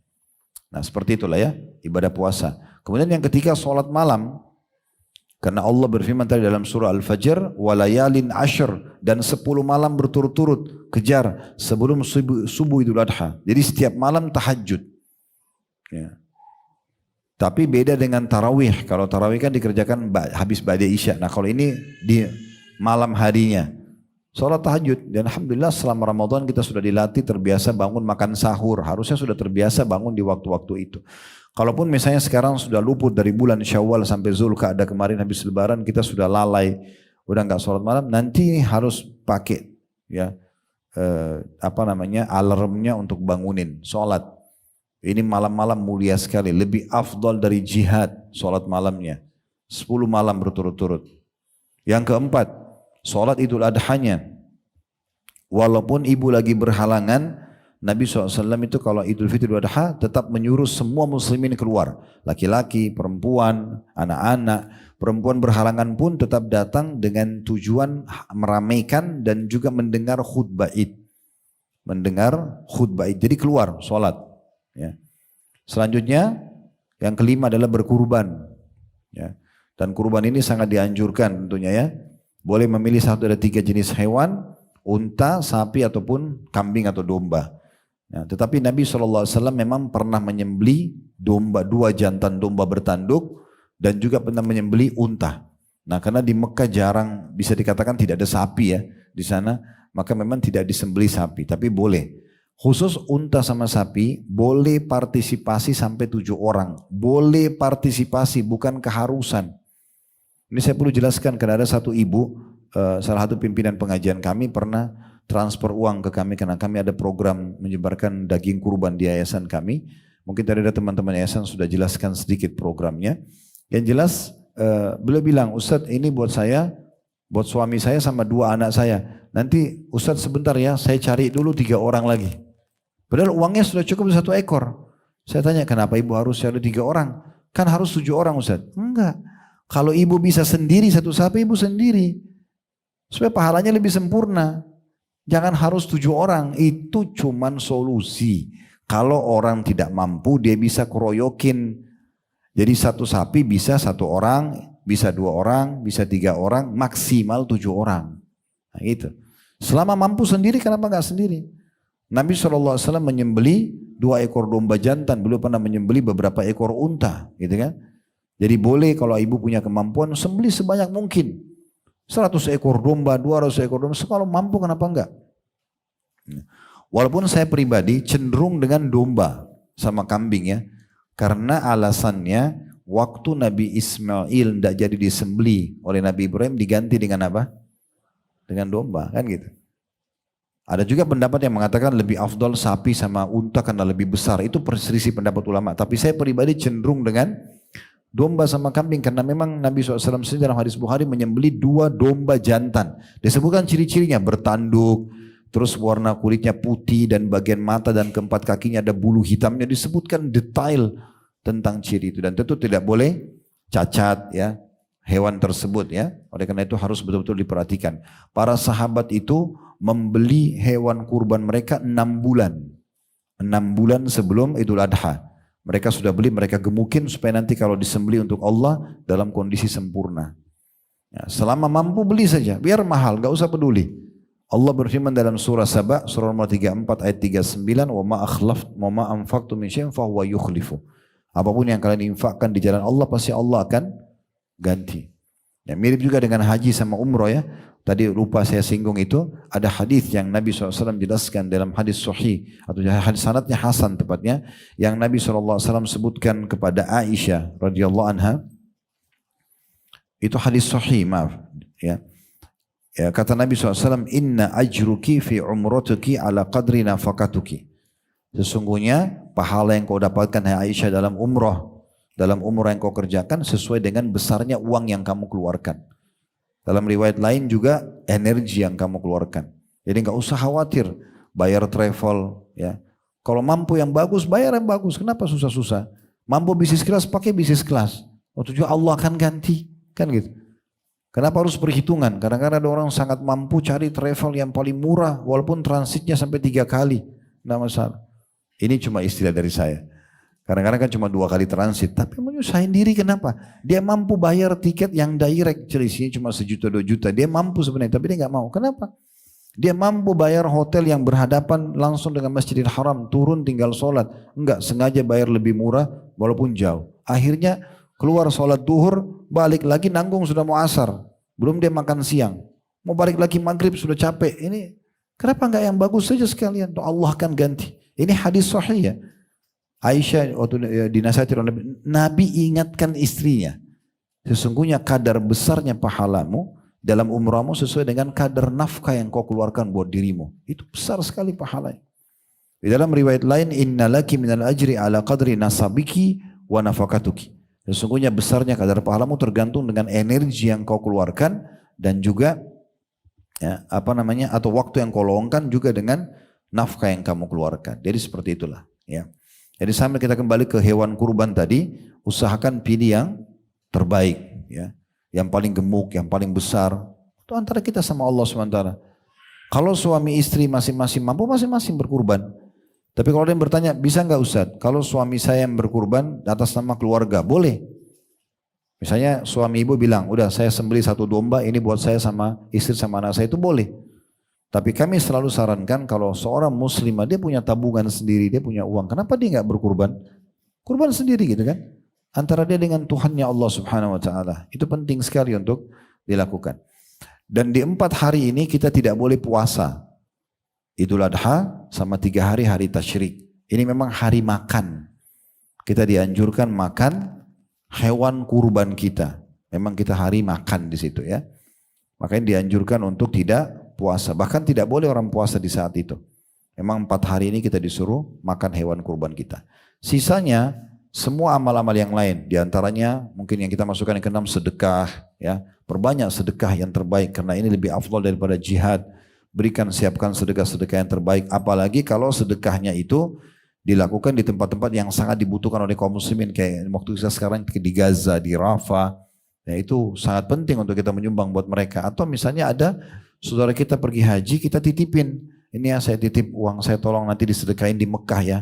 Nah seperti itulah ya ibadah puasa. Kemudian yang ketiga sholat malam. Karena Allah berfirman tadi dalam surah Al-Fajr, walayalin ashr, dan 10 malam berturut-turut kejar sebelum subuh Idul Adha. Jadi setiap malam tahajud. Ya. Tapi beda dengan tarawih. Kalau tarawih kan dikerjakan habis ba'da isya. Nah kalau ini di malam harinya. Sholat tahajud. Dan alhamdulillah selama Ramadan kita sudah dilatih terbiasa bangun makan sahur. Harusnya sudah terbiasa bangun di waktu-waktu itu. Kalaupun misalnya sekarang sudah luput dari bulan Syawal sampai Zulqa'dah kemarin habis lebaran kita sudah lalai, udah nggak sholat malam, nanti harus pakai ya alarmnya untuk bangunin sholat. Ini malam-malam mulia sekali, lebih afdal dari jihad sholat malamnya. 10 malam berturut-turut. Yang keempat, sholat Idul Adhanya. Walaupun ibu lagi berhalangan, Nabi SAW itu kalau Idul Fitri Idul Adha tetap menyuruh semua muslimin keluar. Laki-laki, perempuan, anak-anak. Perempuan berhalangan pun tetap datang dengan tujuan meramaikan dan juga mendengar khutbah Id. Mendengar khutbah Id. Jadi keluar sholat. Ya. Selanjutnya yang kelima adalah berkurban. Ya. Dan kurban ini sangat dianjurkan tentunya ya. Boleh memilih satu dari 3 jenis hewan. Unta, sapi ataupun kambing atau domba. Nah, tetapi Nabi SAW memang pernah menyembelih domba, 2 jantan domba bertanduk dan juga pernah menyembelih unta. Nah, karena di Mekah jarang bisa dikatakan tidak ada sapi ya di sana, maka memang tidak disembelih sapi, tapi boleh. Khusus unta sama sapi boleh partisipasi sampai 7 orang, boleh partisipasi bukan keharusan. Ini saya perlu jelaskan karena ada satu ibu, salah satu pimpinan pengajian kami pernah transfer uang ke kami karena kami ada program menyebarkan daging kurban di yayasan kami. Mungkin tadi ada teman-teman yayasan sudah jelaskan sedikit programnya. Yang jelas beliau bilang, Ustadz ini buat saya, buat suami saya sama 2 anak saya. nanti Ustadz sebentar ya, saya cari dulu 3 orang lagi. Padahal uangnya sudah cukup 1 ekor. Saya tanya, kenapa ibu harus cari 3 orang? Kan harus 7 orang Ustadz. Enggak. Kalau ibu bisa sendiri 1 sapi, ibu sendiri. Supaya pahalanya lebih sempurna. Jangan harus 7 orang. Itu cuman solusi. Kalau orang tidak mampu, dia bisa keroyokin. Jadi 1 sapi bisa 1 orang, bisa 2 orang, bisa 3 orang, maksimal 7 orang. Nah, gitu. Selama mampu sendiri, kenapa enggak sendiri? Nabi SAW menyembeli 2 ekor domba jantan, beliau pernah menyembeli beberapa ekor unta, gitu kan? Jadi boleh kalau ibu punya kemampuan, sembeli sebanyak mungkin. 100 ekor domba, 200 ekor domba, kalau mampu kenapa enggak? Walaupun saya pribadi cenderung dengan domba sama kambing ya, karena alasannya waktu Nabi Ismail tidak jadi disembeli oleh Nabi Ibrahim diganti dengan apa? Dengan domba, kan gitu. Ada juga pendapat yang mengatakan lebih afdal sapi sama unta karena lebih besar. Itu perselisih pendapat ulama. Tapi saya pribadi cenderung dengan domba sama kambing. Karena memang Nabi SAW sendiri dalam hadis Bukhari menyembeli 2 domba jantan. Disebutkan ciri-cirinya bertanduk. Terus warna kulitnya putih dan bagian mata dan keempat kakinya ada bulu hitamnya. Disebutkan detail tentang ciri itu. Dan tentu tidak boleh cacat ya. Hewan tersebut ya. Oleh karena itu harus betul-betul diperhatikan. Para sahabat itu membeli hewan kurban mereka 6 bulan. 6 bulan sebelum Idul Adha. Mereka sudah beli, mereka gemukin supaya nanti kalau disembeli untuk Allah dalam kondisi sempurna. Ya, selama mampu beli saja, biar mahal, gak usah peduli. Allah berfirman dalam surah Saba, surah nomor 34 ayat 39, wa ma anfaqtum min syai'in fahuwa yukhlifu. Apapun yang kalian infakkan di jalan Allah, pasti Allah akan ganti. Ya, mirip juga dengan haji sama umroh ya. Tadi lupa saya singgung itu. Ada hadis yang Nabi SAW jelaskan dalam hadis sahih. Atau hadis sanadnya Hasan tepatnya. Yang Nabi SAW sebutkan kepada Aisyah radhiyallahu anha. Itu hadis sahih, maaf. Ya. Ya, kata Nabi SAW, inna ajruki fi umratuki ala qadri nafakatuki. Sesungguhnya pahala yang kau dapatkan hai Aisyah dalam umrah yang kau kerjakan sesuai dengan besarnya uang yang kamu keluarkan. Dalam riwayat lain juga energi yang kamu keluarkan. Jadi nggak usah khawatir bayar travel ya. Kalau mampu yang bagus bayar yang bagus. Kenapa susah-susah? Mampu bisnis kelas pakai bisnis kelas. Waktu juga Allah akan ganti kan gitu. Kenapa harus perhitungan? Kadang-kadang ada orang sangat mampu cari travel yang paling murah walaupun transitnya sampai 3 kali. Nggak masalah. Ini cuma istilah dari saya. Kadang-kadang kan cuma 2 kali transit, tapi menyusahin diri kenapa? Dia mampu bayar tiket yang direct, selisihnya cuma 1 juta 2 juta. Dia mampu sebenarnya, tapi dia nggak mau. Kenapa? Dia mampu bayar hotel yang berhadapan langsung dengan Masjidil Haram, turun tinggal sholat. Enggak, sengaja bayar lebih murah walaupun jauh. Akhirnya keluar sholat duhur, balik lagi nanggung sudah mau asar. Belum dia makan siang. Mau balik lagi maghrib sudah capek. Ini kenapa nggak yang bagus saja sekalian? Allah akan ganti. Ini hadis sahih ya. Aisyah waktu dinasihati oleh Nabi ingatkan istrinya, sesungguhnya kadar besarnya pahalamu dalam umrahmu sesuai dengan kadar nafkah yang kau keluarkan buat dirimu. Itu besar sekali pahalanya. Di dalam riwayat lain, innalaki minal ajri ala qadri nasabiki wa nafakatuki. Sesungguhnya besarnya kadar pahalamu tergantung dengan energi yang kau keluarkan dan juga ya, atau waktu yang kau luangkan juga dengan nafkah yang kamu keluarkan. Jadi seperti itulah ya. Jadi sambil kita kembali ke hewan kurban tadi, usahakan pilih yang terbaik, ya, yang paling gemuk, yang paling besar. Itu antara kita sama Allah SWT. Kalau suami istri masing-masing mampu, masing-masing berkurban. Tapi kalau ada yang bertanya, bisa nggak Ustaz? Kalau suami saya yang berkurban atas nama keluarga, boleh. Misalnya suami ibu bilang, udah saya sembelih 1 domba, ini buat saya sama istri sama anak saya, itu boleh. Tapi kami selalu sarankan kalau seorang muslimah dia punya tabungan sendiri, dia punya uang. Kenapa dia nggak berkurban? Kurban sendiri gitu kan? Antara dia dengan Tuhannya Allah Subhanahu Wa Taala. Itu penting sekali untuk dilakukan. Dan di 4 hari ini kita tidak boleh puasa. Idul Adha sama 3 hari hari tasyrik. Ini memang hari makan. Kita dianjurkan makan hewan kurban kita. Memang kita hari makan di situ ya. Makanya dianjurkan untuk tidak puasa. Bahkan tidak boleh orang puasa di saat itu. Memang 4 hari ini kita disuruh makan hewan kurban kita. Sisanya semua amal-amal yang lain. Di antaranya mungkin yang kita masukkan yang ke-6 sedekah. Ya. Perbanyak sedekah yang terbaik. Karena ini lebih afdal daripada jihad. berikan, siapkan sedekah-sedekah yang terbaik. Apalagi kalau sedekahnya itu dilakukan di tempat-tempat yang sangat dibutuhkan oleh kaum muslimin. Kayak waktu kita sekarang di Gaza, di Rafah. Ya itu sangat penting untuk kita menyumbang buat mereka. Atau misalnya ada saudara kita pergi haji, kita titipin. Ini ya saya titip uang saya, tolong nanti disedekahin di Mekah ya.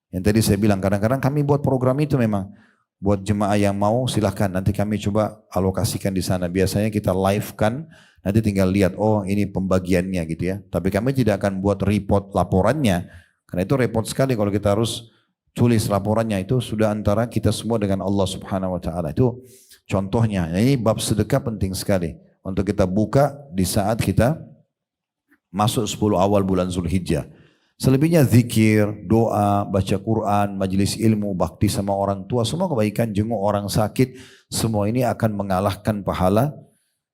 Yang tadi saya bilang kadang-kadang kami buat program itu memang. Buat jemaah yang mau silahkan nanti kami coba alokasikan di sana. Biasanya kita live kan, nanti tinggal lihat oh ini pembagiannya gitu ya. Tapi kami tidak akan buat report laporannya. Karena itu repot sekali kalau kita harus tulis laporannya, itu sudah antara kita semua dengan Allah Subhanahu wa taala. Itu contohnya. Nah, ini bab sedekah penting sekali untuk kita buka di saat kita masuk 10 awal bulan Zulhijjah. Selebihnya zikir, doa, baca Quran, majelis ilmu, bakti sama orang tua, semua kebaikan, jenguk orang sakit, semua ini akan mengalahkan pahala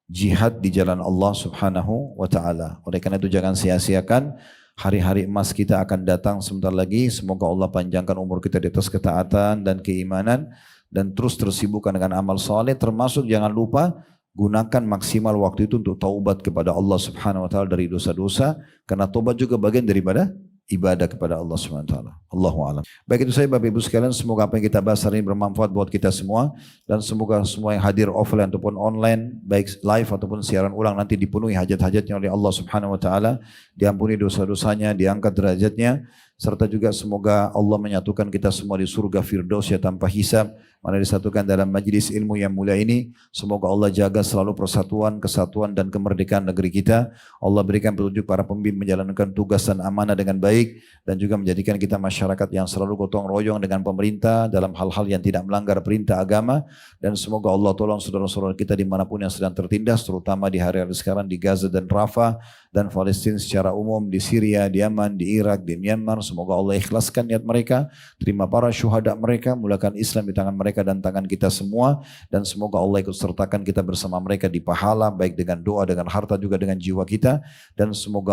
jihad di jalan Allah Subhanahu wa taala. Oleh karena itu jangan sia-siakan. Hari-hari emas kita akan datang sebentar lagi. Semoga Allah panjangkan umur kita di atas ketaatan dan keimanan dan terus tersibukkan dengan amal saleh. Termasuk jangan lupa gunakan maksimal waktu itu untuk taubat kepada Allah Subhanahu wa taala dari dosa-dosa, karena taubat juga bagian daripada ibadah kepada Allah Subhanahu wa taala. Allahu a'lam. Baik, itu saya Bapak Ibu sekalian, semoga apa yang kita bahas hari ini bermanfaat buat kita semua, dan semoga semua yang hadir offline ataupun online, baik live ataupun siaran ulang, nanti dipenuhi hajat-hajatnya oleh Allah Subhanahu wa taala, diampuni dosa-dosanya, diangkat derajatnya, serta juga semoga Allah menyatukan kita semua di surga Firdaus ya tanpa hisab, mana disatukan dalam majlis ilmu yang mulia ini. Semoga Allah jaga selalu persatuan, kesatuan dan kemerdekaan negeri kita. Allah berikan petunjuk para pemimpin menjalankan tugas dan amanah dengan baik, dan juga menjadikan kita masyarakat yang selalu gotong royong dengan pemerintah dalam hal-hal yang tidak melanggar perintah agama. Dan semoga Allah tolong saudara-saudara kita dimanapun yang sedang tertindas, terutama di hari-hari sekarang di Gaza dan Rafah dan Palestina secara umum, di Syria, di Yaman, di Irak, di Myanmar. Semoga Allah ikhlaskan niat mereka, terima para syuhada mereka, mulakan Islam di tangan mereka dan tangan kita semua, dan semoga Allah ikut sertakan kita bersama mereka di pahala, baik dengan doa, dengan harta, juga dengan jiwa kita, dan semoga